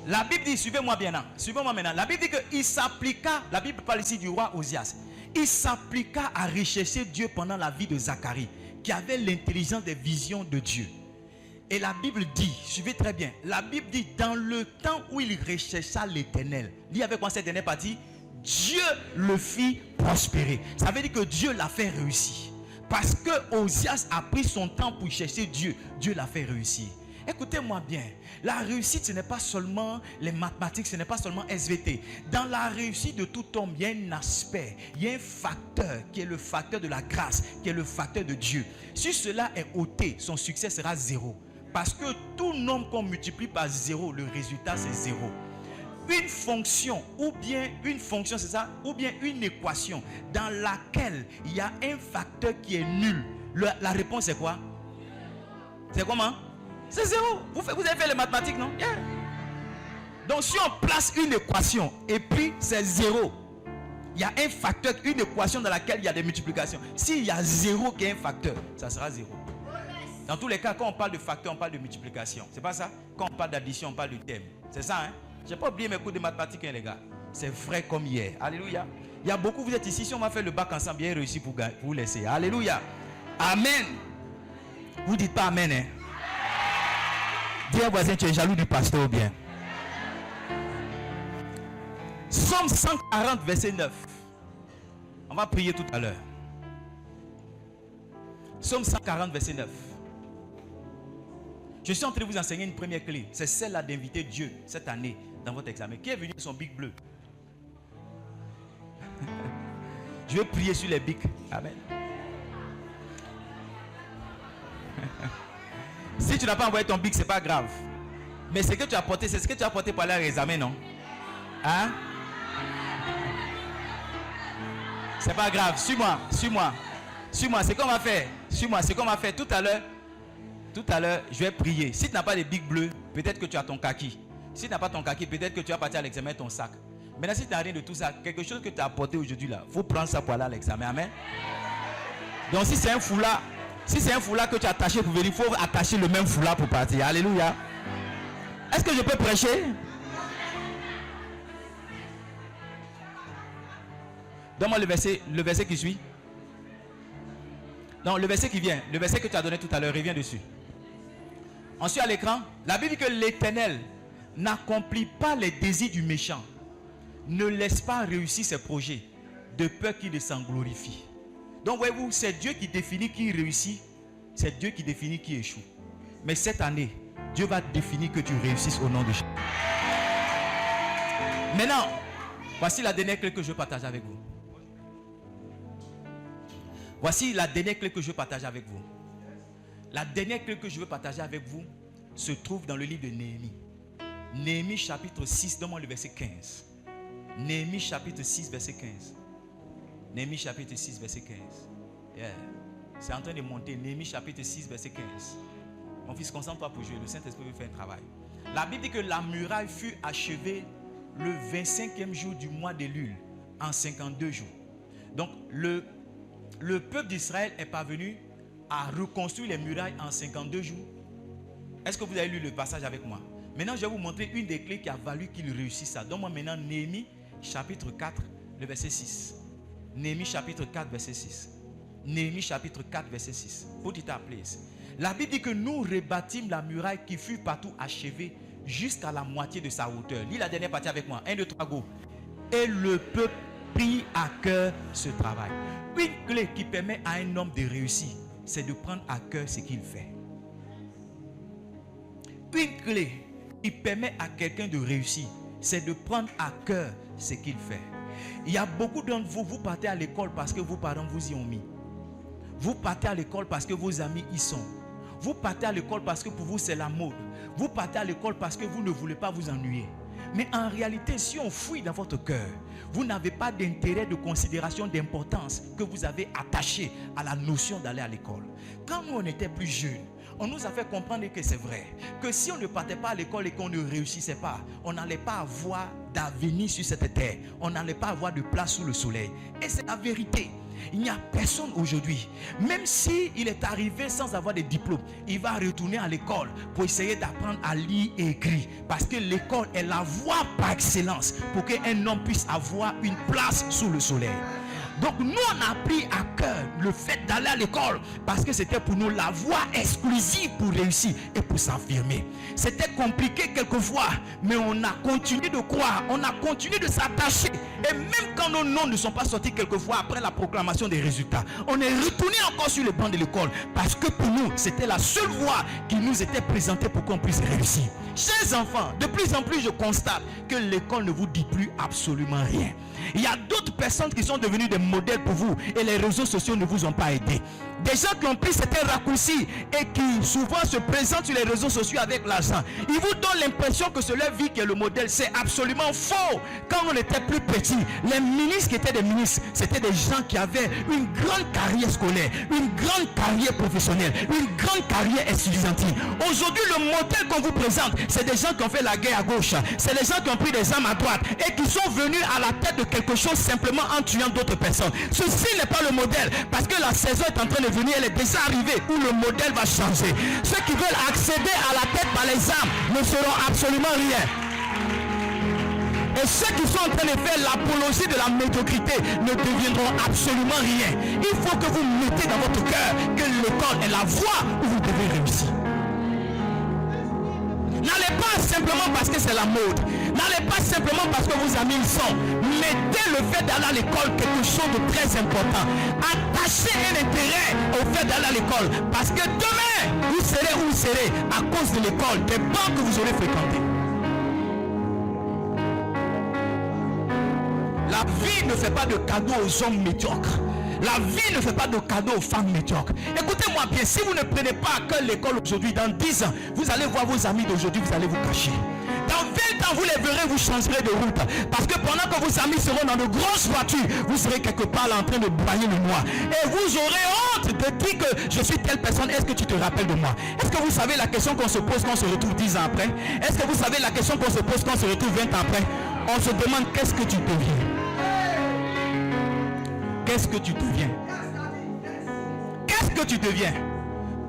La Bible dit, suivez-moi bien, suivez-moi maintenant. La Bible dit qu'il s'appliqua, la Bible parle ici du roi Osias. Il s'appliqua à rechercher Dieu pendant la vie de Zacharie, qui avait l'intelligence des visions de Dieu. Et la Bible dit, suivez très bien, la Bible dit, dans le temps où il rechercha l'Éternel, dis avec moi cette dernière partie, Dieu le fit prospérer. Ça veut dire que Dieu l'a fait réussir. Parce que Osias a pris son temps pour chercher Dieu, Dieu l'a fait réussir. Écoutez-moi bien, la réussite ce n'est pas seulement les mathématiques, ce n'est pas seulement SVT. Dans la réussite de tout homme, il y a un aspect, il y a un facteur qui est le facteur de la grâce, qui est le facteur de Dieu. Si cela est ôté, son succès sera zéro. Parce que tout nombre qu'on multiplie par zéro, le résultat c'est zéro. Une fonction, ou bien une fonction, c'est ça, ou bien une équation dans laquelle il y a un facteur qui est nul. La réponse c'est quoi? C'est comment? C'est zéro. Vous avez fait les mathématiques, non? Yeah. Donc si on place une équation et puis c'est zéro, il y a un facteur, une équation dans laquelle il y a des multiplications. S'il y a zéro qui est un facteur, ça sera zéro. Dans tous les cas, quand on parle de facteur, on parle de multiplication. C'est pas ça? Quand on parle d'addition, on parle de thème. C'est ça, hein? Je n'ai pas oublié mes cours de mathématiques, hein, les gars. C'est vrai comme hier. Alléluia. Il y a beaucoup, vous êtes ici. Si on va faire le bac ensemble, bien réussi pour vous laisser. Alléluia. Amen. Vous dites pas amen, hein? Dis à voisin, tu es jaloux du pasteur ou bien? Somme 140, verset 9. On va prier tout à l'heure. Somme 140, verset 9. Je suis en train de vous enseigner une première clé. C'est celle-là d'inviter Dieu cette année dans votre examen. Qui est venu avec son bic bleu? Je vais prier sur les bics. Amen. Si tu n'as pas envoyé ton bic, ce n'est pas grave. Mais ce que tu as porté, c'est ce que tu as porté pour aller à l'examen, non? Hein? C'est pas grave. Suis-moi, suis-moi. Suis-moi, c'est qu'on va faire. Suis-moi, c'est qu'on va faire tout à l'heure. Tout à l'heure, je vais prier. Si tu n'as pas de bic bleu, peut-être que tu as ton kaki. Si tu n'as pas ton kaki, peut-être que tu vas partir à l'examen ton sac. Maintenant, si tu n'as rien de tout ça, quelque chose que tu as apporté aujourd'hui là, il faut prendre ça pour aller à l'examen. Amen. Donc si c'est un foulard, que tu as attaché pour venir, il faut attacher le même foulard pour partir. Alléluia. Est-ce que je peux prêcher? Donne-moi le verset qui suit. Non, le verset qui vient, le verset que tu as donné tout à l'heure, reviens dessus. Ensuite à l'écran, la Bible dit que l'Éternel n'accomplit pas les désirs du méchant, ne laisse pas réussir ses projets, de peur qu'il ne s'en glorifie. Donc voyez-vous, c'est Dieu qui définit qui réussit, c'est Dieu qui définit qui échoue. Mais cette année, Dieu va définir que tu réussisses au nom de Jésus. Maintenant, voici la dernière clé que je partage avec vous. Voici la dernière clé que je veux partager avec vous. La dernière clé que je veux partager avec vous se trouve dans le livre de Néhémie. Néhémie chapitre 6, donne-moi le verset 15. Néhémie chapitre 6, verset 15. Néhémie chapitre 6, verset 15. Yeah. C'est en train de monter. Néhémie chapitre 6, verset 15. Mon fils, concentre-toi pour jouer. Le Saint-Esprit veut faire un travail. La Bible dit que la muraille fut achevée le 25e jour du mois d'Élul, en 52 jours. Donc, le peuple d'Israël est parvenu à reconstruire les murailles en 52 jours. Est-ce que vous avez lu le passage avec moi? Maintenant, je vais vous montrer une des clés qui a valu qu'il réussisse ça. Donne-moi maintenant Néhémie chapitre 4, le verset 6. Néhémie chapitre 4, verset 6. Néhémie chapitre 4, verset 6. Put it up, please. La Bible dit que nous rebâtîmes la muraille qui fut partout achevée jusqu'à la moitié de sa hauteur. Lis la dernière partie avec moi. 1, 2, 3, go. Et le peuple prit à cœur ce travail. Une clé qui permet à un homme de réussir, c'est de prendre à cœur ce qu'il fait. Une clé qui permet à quelqu'un de réussir, c'est de prendre à cœur ce qu'il fait. Il y a beaucoup d'entre vous, vous partez à l'école parce que vos parents vous y ont mis. Vous partez à l'école parce que vos amis y sont. Vous partez à l'école parce que pour vous c'est la mode. Vous partez à l'école parce que vous ne voulez pas vous ennuyer. Mais en réalité, si on fouille dans votre cœur, vous n'avez pas d'intérêt, de considération, d'importance que vous avez attaché à la notion d'aller à l'école. Quand nous on était plus jeunes, on nous a fait comprendre que c'est vrai, que si on ne partait pas à l'école et qu'on ne réussissait pas, on n'allait pas avoir d'avenir sur cette terre, on n'allait pas avoir de place sous le soleil. Et c'est la vérité. Il n'y a personne aujourd'hui, même s'il est arrivé sans avoir de diplôme, il va retourner à l'école pour essayer d'apprendre à lire et écrire. Parce que l'école est la voie par excellence pour qu'un homme puisse avoir une place sous le soleil. Donc nous on a pris à cœur le fait d'aller à l'école parce que c'était pour nous la voie exclusive pour réussir et pour s'affirmer. C'était compliqué quelquefois, mais on a continué de croire, on a continué de s'attacher. Et même quand nos noms ne sont pas sortis quelquefois après la proclamation des résultats, on est retourné encore sur le banc de l'école parce que pour nous c'était la seule voie qui nous était présentée pour qu'on puisse réussir. Chers enfants, de plus en plus je constate que l'école ne vous dit plus absolument rien. Il y a d'autres personnes qui sont devenues des modèles pour vous et les réseaux sociaux ne vous ont pas aidé. Des gens qui ont pris certains raccourcis et qui souvent se présentent sur les réseaux sociaux avec l'argent. Ils vous donnent l'impression que c'est leur vie qui est le modèle. C'est absolument faux. Quand on était plus petit, les ministres qui étaient des ministres, c'était des gens qui avaient une grande carrière scolaire, une grande carrière professionnelle, une grande carrière estudiantine. Aujourd'hui, le modèle qu'on vous présente, c'est des gens qui ont fait la guerre à gauche. C'est des gens qui ont pris des armes à droite et qui sont venus à la tête de quelque chose simplement en tuant d'autres personnes. Ceci n'est pas le modèle parce que la saison est en train de venir, elle est déjà arrivée où le modèle va changer. Ceux qui veulent accéder à la tête par les armes ne seront absolument rien. Et ceux qui sont en train de faire l'apologie de la médiocrité ne deviendront absolument rien. Il faut que vous mettez dans votre cœur que l'école est la voie où vous devez réussir. N'allez pas simplement parce que c'est la mode. N'allez pas simplement parce que vos amis le sont. Mettez le fait d'aller à l'école quelque chose de très important. Attachez un intérêt au fait d'aller à l'école. Parce que demain, vous serez où vous serez à cause de l'école, des bancs que vous aurez fréquentés. La vie ne fait pas de cadeaux aux hommes médiocres. La vie ne fait pas de cadeaux aux femmes médiocres. Écoutez-moi bien, si vous ne prenez pas à cœur l'école aujourd'hui, dans 10 ans, vous allez voir vos amis d'aujourd'hui, vous allez vous cacher. Dans 20 ans, vous les verrez, vous changerez de route. Parce que pendant que vos amis seront dans de grosses voitures, vous serez quelque part là en train de broyer le noir. Et vous aurez honte de dire que je suis telle personne. Est-ce que tu te rappelles de moi? Est-ce que vous savez la question qu'on se pose quand on se retrouve 10 ans après? Est-ce que vous savez la question qu'on se pose quand on se retrouve 20 ans après? On se demande qu'est-ce que tu deviens? Qu'est-ce que tu deviens? Qu'est-ce que tu deviens?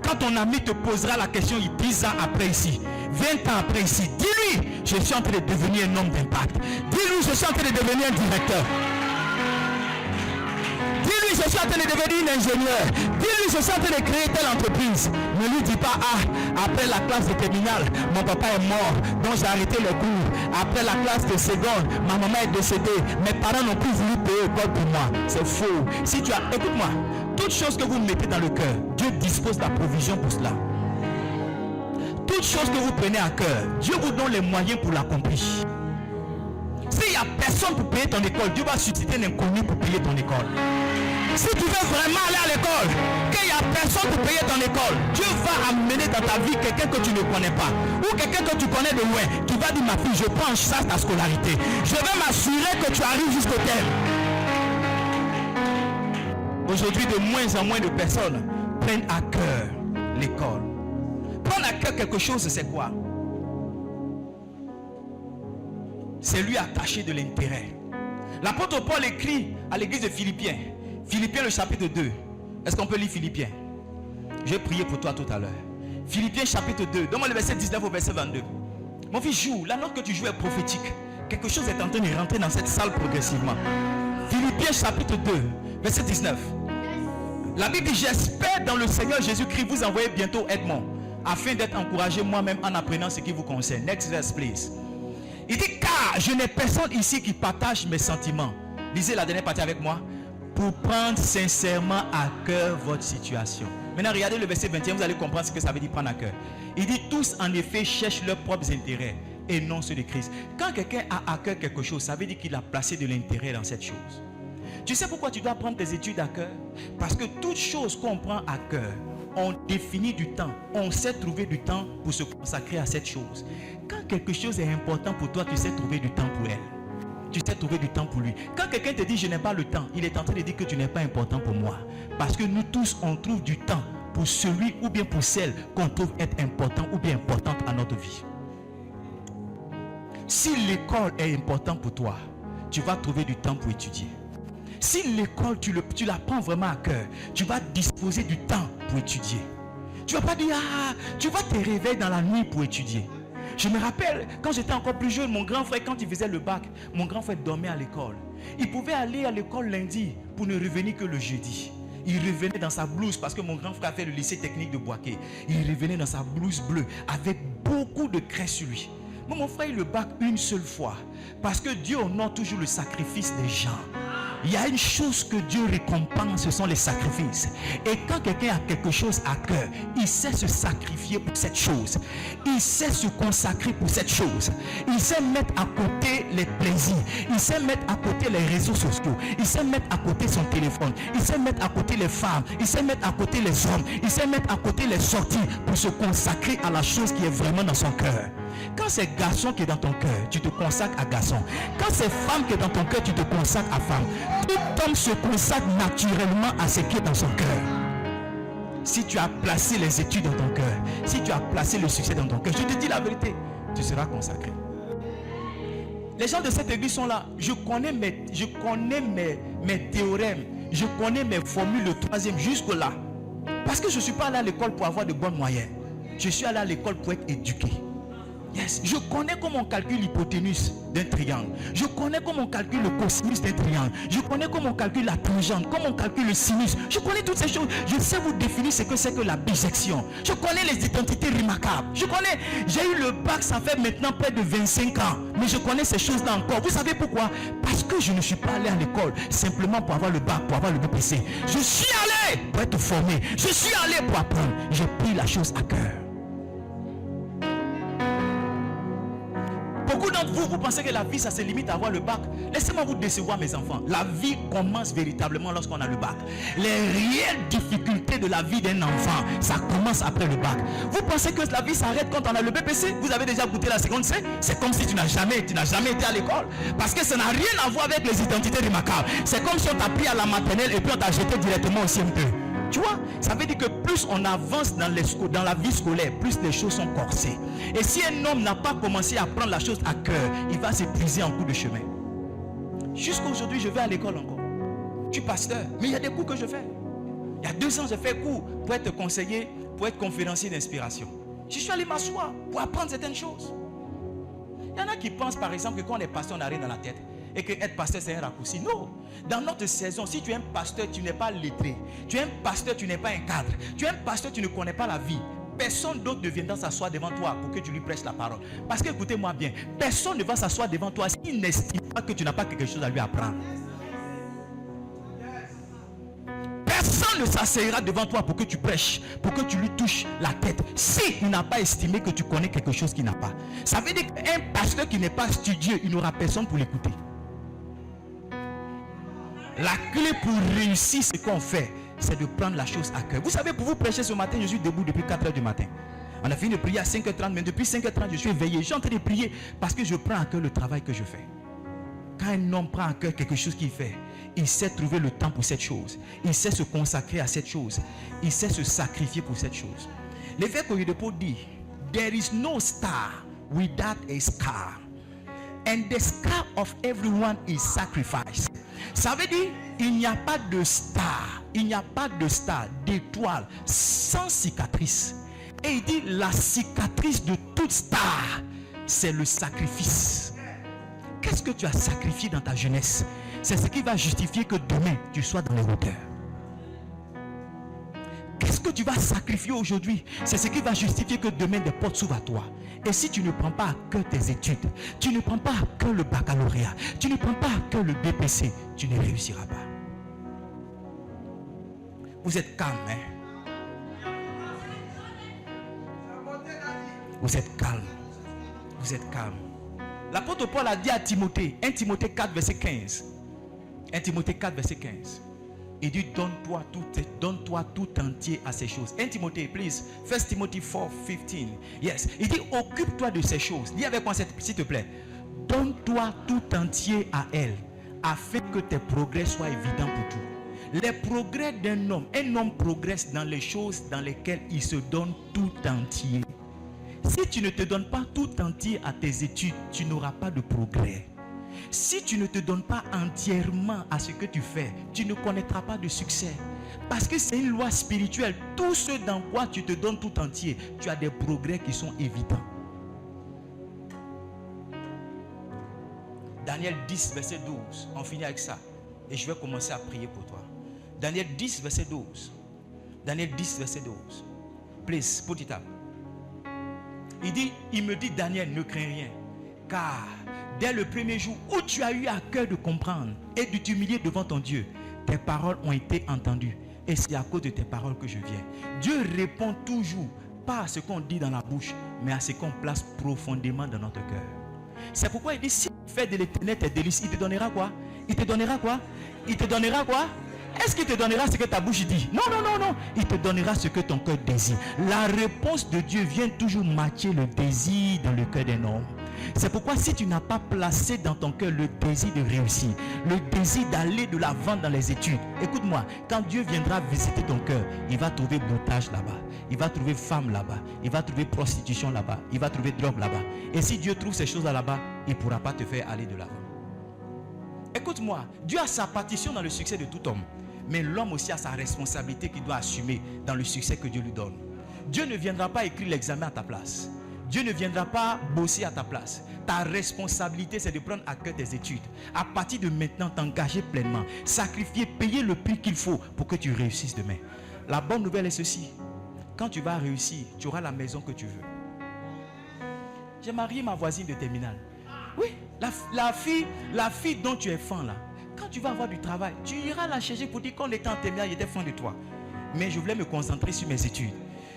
Quand ton ami te posera la question 10 ans après ici, 20 ans après ici, dis-lui, je suis en train de devenir un homme d'impact. Dis-lui, je suis en train de devenir un directeur. Dis-lui, je suis en train de devenir un ingénieur. Dis-lui, je suis en train de créer telle entreprise. Ne lui dis pas, après la classe de terminale, mon papa est mort, donc j'ai arrêté les cours. Après la classe de seconde, ma maman est décédée. Mes parents n'ont plus voulu payer l'école pour moi. C'est faux. Si tu as, écoute-moi, toute chose que vous mettez dans le cœur, Dieu dispose de la provision pour cela. Toute chose que vous prenez à cœur, Dieu vous donne les moyens pour l'accomplir. S'il n'y a personne pour payer ton école, Dieu va susciter un inconnu pour payer ton école. Si tu veux vraiment aller à l'école, qu'il n'y a personne pour payer ton école, Dieu va amener dans ta vie quelqu'un que tu ne connais pas, ou quelqu'un que tu connais de loin, qui va dire ma fille, je prends en charge ta scolarité. Je vais m'assurer que tu arrives jusqu'au terme. Aujourd'hui, de moins en moins de personnes prennent à cœur l'école. Prendre à cœur quelque chose, c'est quoi? C'est lui attaché de l'intérêt. L'apôtre Paul écrit à l'église de Philippiens. Philippiens le chapitre 2. Est-ce qu'on peut lire Philippiens? Je vais prier pour toi tout à l'heure. Philippiens chapitre 2. Donne-moi le verset 19 au verset 22. Mon fils, joue. La note que tu joues est prophétique. Quelque chose est en train de rentrer dans cette salle progressivement. Philippiens chapitre 2, verset 19. La Bible dit, j'espère dans le Seigneur Jésus-Christ vous envoyer bientôt Edmond, afin d'être encouragé moi-même en apprenant ce qui vous concerne. Next verse, please. Il dit, car je n'ai personne ici qui partage mes sentiments. Lisez la dernière partie avec moi. Pour prendre sincèrement à cœur votre situation. Maintenant, regardez le verset 21, vous allez comprendre ce que ça veut dire prendre à cœur. Il dit, tous en effet cherchent leurs propres intérêts et non ceux de Christ. Quand quelqu'un a à cœur quelque chose, ça veut dire qu'il a placé de l'intérêt dans cette chose. Tu sais pourquoi tu dois prendre tes études à cœur? Parce que toute chose qu'on prend à cœur on définit du temps. On sait trouver du temps pour se consacrer à cette chose. Quand quelque chose est important pour toi, tu sais trouver du temps pour elle. Tu sais trouver du temps pour lui. Quand quelqu'un te dit je n'ai pas le temps, il est en train de dire que tu n'es pas important pour moi. Parce que nous tous, on trouve du temps pour celui ou bien pour celle qu'on trouve être important ou bien importante à notre vie. Si l'école est importante pour toi, tu vas trouver du temps pour étudier. Si l'école, tu la prends vraiment à cœur, tu vas disposer du temps pour étudier. Tu ne vas pas dire, tu vas te réveiller dans la nuit pour étudier. Je me rappelle, quand j'étais encore plus jeune, mon grand frère, quand il faisait le bac, mon grand frère dormait à l'école. Il pouvait aller à l'école lundi pour ne revenir que le jeudi. Il revenait dans sa blouse, parce que mon grand frère a fait le lycée technique de Boaké. Il revenait dans sa blouse bleue, avec beaucoup de craie sur lui. Moi, mon frère, il le bac une seule fois, parce que Dieu honore toujours le sacrifice des gens. Il y a une chose que Dieu récompense, ce sont les sacrifices. Et quand quelqu'un a quelque chose à cœur, il sait se sacrifier pour cette chose. Il sait se consacrer pour cette chose. Il sait mettre à côté les plaisirs. Il sait mettre à côté les réseaux sociaux. Il sait mettre à côté son téléphone. Il sait mettre à côté les femmes. Il sait mettre à côté les hommes. Il sait mettre à côté les sorties pour se consacrer à la chose qui est vraiment dans son cœur. Quand c'est garçon qui est dans ton cœur, tu te consacres à garçon. Quand c'est femme qui est dans ton cœur, tu te consacres à femme. Tout homme se consacre naturellement à ce qui est dans son cœur. Si tu as placé les études dans ton cœur, si tu as placé le succès dans ton cœur, je te dis la vérité, tu seras consacré. Les gens de cette église sont là. Je connais mes théorèmes, je connais mes formules de troisième jusque là. Parce que je ne suis pas allé à l'école pour avoir de bonnes moyennes. Je suis allé à l'école pour être éduqué. Yes. Je connais comment on calcule l'hypoténuse d'un triangle. Je connais comment on calcule le cosinus d'un triangle. Je connais comment on calcule la tangente, comment on calcule le sinus. Je connais toutes ces choses. Je sais vous définir ce que c'est que la bisection. Je connais les identités remarquables. Je connais, j'ai eu le bac, ça fait maintenant près de 25 ans. Mais je connais ces choses-là encore. Vous savez pourquoi? Parce que je ne suis pas allé à l'école simplement pour avoir le bac, pour avoir le BPC. Je suis allé pour être formé. Je suis allé pour apprendre. J'ai pris la chose à cœur. Beaucoup d'entre vous, vous pensez que la vie, ça se limite à avoir le bac. Laissez-moi vous décevoir, mes enfants. La vie commence véritablement lorsqu'on a le bac. Les réelles difficultés de la vie d'un enfant, ça commence après le bac. Vous pensez que la vie s'arrête quand on a le BPC? Vous avez déjà goûté la seconde C? C'est comme si tu n'as jamais été à l'école. Parce que ça n'a rien à voir avec les identités remarquables. C'est comme si on t'a pris à la maternelle et puis on t'a jeté directement au CM2. Tu vois, ça veut dire que plus on avance dans la vie scolaire, plus les choses sont corsées. Et si un homme n'a pas commencé à prendre la chose à cœur, il va s'épuiser en cours de chemin. Jusqu'à aujourd'hui, je vais à l'école encore. Je suis pasteur, mais il y a des cours que je fais. Il y a 2 ans, j'ai fait cours pour être conseiller, pour être conférencier d'inspiration. Je suis allé m'asseoir pour apprendre certaines choses. Il y en a qui pensent par exemple que quand on est pasteur, on n'a rien dans la tête. Et que être pasteur, c'est un raccourci. Non. Dans notre saison, si tu es un pasteur, tu n'es pas lettré. Tu es un pasteur, tu n'es pas un cadre. Tu es un pasteur, tu ne connais pas la vie. Personne d'autre ne viendra s'asseoir devant toi pour que tu lui prêches la parole. Parce que, écoutez-moi bien, personne ne va s'asseoir devant toi s'il n'estime pas que tu n'as pas quelque chose à lui apprendre. Personne ne s'asseyera devant toi pour que tu prêches, pour que tu lui touches la tête, s'il n'a pas estimé que tu connais quelque chose qu'il n'a pas. Ça veut dire qu'un pasteur qui n'est pas studieux, il n'aura personne pour l'écouter. La clé pour réussir ce qu'on fait, c'est de prendre la chose à cœur. Vous savez, pour vous prêcher ce matin, je suis debout depuis 4h du matin. On a fini de prier à 5h30, mais depuis 5h30, je suis éveillé. Je suis en train de prier parce que je prends à cœur le travail que je fais. Quand un homme prend à cœur quelque chose qu'il fait, il sait trouver le temps pour cette chose. Il sait se consacrer à cette chose. Il sait se sacrifier pour cette chose. L'évêque Oyedepo dit, there is no star without a scar. And the scar of everyone is sacrifice. Ça veut dire, il n'y a pas de star, il n'y a pas de star, d'étoile sans cicatrice. Et il dit, la cicatrice de toute star, c'est le sacrifice. Qu'est-ce que tu as sacrifié dans ta jeunesse? C'est ce qui va justifier que demain, tu sois dans les hauteurs. Qu'est-ce que tu vas sacrifier aujourd'hui? C'est ce qui va justifier que demain des portes s'ouvrent à toi. Et si tu ne prends pas à cœur tes études, tu ne prends pas à cœur le baccalauréat, tu ne prends pas à cœur le BPC, tu ne réussiras pas. Vous êtes calme, hein? Vous êtes calme. Vous êtes calme. L'apôtre Paul a dit à Timothée, 1 Timothée 4, verset 15. 1 Timothée 4, verset 15. Il dit donne-toi tout entier à ces choses. 1 Timothée, please. 1 Timothy 4:15. Yes. Il dit occupe-toi de ces choses. Dis avec moi s'il te plaît. Donne-toi tout entier à elles, afin que tes progrès soient évidents pour tout. Les progrès d'un homme, un homme progresse dans les choses dans lesquelles il se donne tout entier. Si tu ne te donnes pas tout entier à tes études, tu n'auras pas de progrès. Si tu ne te donnes pas entièrement à ce que tu fais, tu ne connaîtras pas de succès. Parce que c'est une loi spirituelle. Tout ce dans quoi tu te donnes tout entier, tu as des progrès qui sont évidents. Daniel 10, verset 12. On finit avec ça. Et je vais commencer à prier pour toi. Daniel 10, verset 12. Daniel 10, verset 12. Please, put it up. Il me dit, Daniel, ne crains rien. Car dès le premier jour où tu as eu à cœur de comprendre et de t'humilier devant ton Dieu, tes paroles ont été entendues. Et c'est à cause de tes paroles que je viens. Dieu répond toujours, pas à ce qu'on dit dans la bouche, mais à ce qu'on place profondément dans notre cœur. C'est pourquoi il dit, si tu fais de l'éternel tes délices, il te donnera quoi? Il te donnera quoi? Il te donnera quoi? Est-ce qu'il te donnera ce que ta bouche dit? Non, non, non, non. Il te donnera ce que ton cœur désire. La réponse de Dieu vient toujours matcher le désir dans le cœur d'un homme. C'est pourquoi si tu n'as pas placé dans ton cœur le désir de réussir, le désir d'aller de l'avant dans les études, écoute-moi, quand Dieu viendra visiter ton cœur, il va trouver boutage là-bas, il va trouver femme là-bas, il va trouver prostitution là-bas, il va trouver drogue là-bas. Et si Dieu trouve ces choses là-bas, il ne pourra pas te faire aller de l'avant. Écoute-moi, Dieu a sa partition dans le succès de tout homme. Mais l'homme aussi a sa responsabilité qu'il doit assumer dans le succès que Dieu lui donne. Dieu ne viendra pas écrire l'examen à ta place. Dieu ne viendra pas bosser à ta place. Ta responsabilité, c'est de prendre à cœur tes études. À partir de maintenant, t'engager pleinement. Sacrifier, payer le prix qu'il faut pour que tu réussisses demain. La bonne nouvelle est ceci. Quand tu vas réussir, tu auras la maison que tu veux. J'ai marié ma voisine de terminale. Oui, la fille dont tu es fan là. Quand tu vas avoir du travail, tu iras la chercher pour dire qu'on était en terminale, il était fan de toi. Mais je voulais me concentrer sur mes études.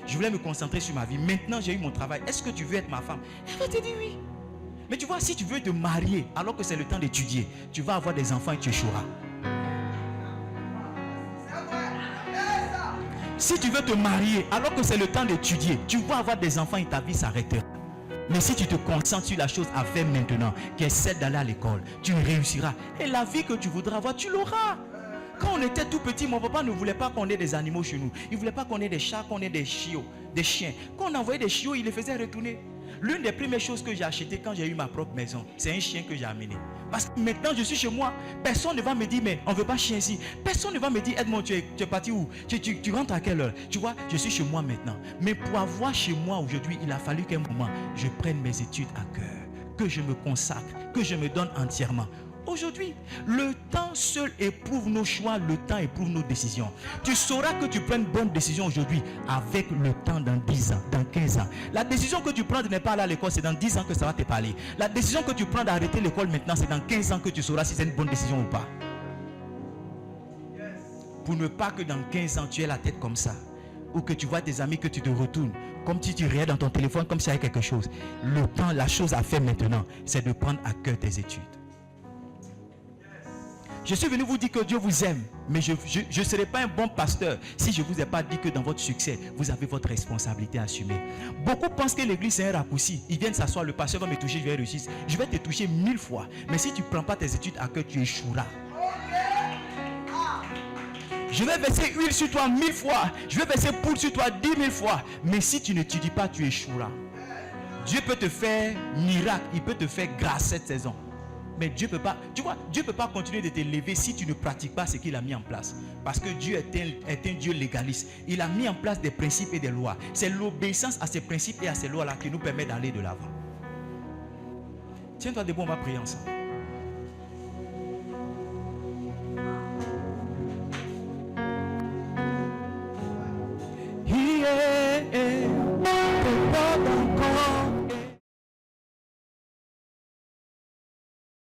Je voulais me concentrer sur ma vie. Maintenant, j'ai eu mon travail. Est-ce que tu veux être ma femme? Elle va te dire oui. Mais tu vois, si tu veux te marier alors que c'est le temps d'étudier, tu vas avoir des enfants et tu échoueras. Si tu veux te marier alors que c'est le temps d'étudier, tu vas avoir des enfants et ta vie s'arrêtera. Mais si tu te concentres sur la chose à faire maintenant, qui est celle d'aller à l'école, tu réussiras. Et la vie que tu voudras avoir, tu l'auras. Quand on était tout petit, mon papa ne voulait pas qu'on ait des animaux chez nous. Il ne voulait pas qu'on ait des chats, qu'on ait des chiots, des chiens. Quand on envoyait des chiots, il les faisait retourner. L'une des premières choses que j'ai achetées quand j'ai eu ma propre maison, c'est un chien que j'ai amené. Parce que maintenant, je suis chez moi. Personne ne va me dire, mais on ne veut pas chien ici. Personne ne va me dire, Edmond, tu es parti où? Tu rentres à quelle heure? Tu vois, je suis chez moi maintenant. Mais pour avoir chez moi aujourd'hui, il a fallu qu'à un moment, je prenne mes études à cœur. Que je me consacre, que je me donne entièrement. Aujourd'hui, le temps seul éprouve nos choix, le temps éprouve nos décisions. Tu sauras que tu prends une bonne décision aujourd'hui avec le temps dans 10 ans, dans 15 ans. La décision que tu prends de ne pas aller à l'école, c'est dans 10 ans que ça va te parler. La décision que tu prends d'arrêter l'école maintenant, c'est dans 15 ans que tu sauras si c'est une bonne décision ou pas. Pour ne pas que dans 15 ans, tu aies la tête comme ça. Ou que tu vois tes amis, que tu te retournes comme si tu riais dans ton téléphone, comme s'il y avait quelque chose. Le temps, la chose à faire maintenant, c'est de prendre à cœur tes études. Je suis venu vous dire que Dieu vous aime, mais je ne serai pas un bon pasteur si je ne vous ai pas dit que dans votre succès, vous avez votre responsabilité à assumer. Beaucoup pensent que l'église c'est un raccourci. Ils viennent s'asseoir, le pasteur va me toucher, je vais réussir. Je vais te toucher 1000 fois. Mais si tu ne prends pas tes études à cœur, tu échoueras. Je vais verser huile sur toi 1000 fois. Je vais verser poudre sur toi 10 000 fois. Mais si tu n'étudies pas, tu échoueras. Dieu peut te faire miracle. Il peut te faire grâce cette saison. Mais Dieu ne peut pas, tu vois, Dieu peut pas continuer de te lever si tu ne pratiques pas ce qu'il a mis en place. Parce que Dieu est un Dieu légaliste. Il a mis en place des principes et des lois. C'est l'obéissance à ces principes et à ces lois-là qui nous permet d'aller de l'avant. Tiens-toi debout, on va prier ensemble.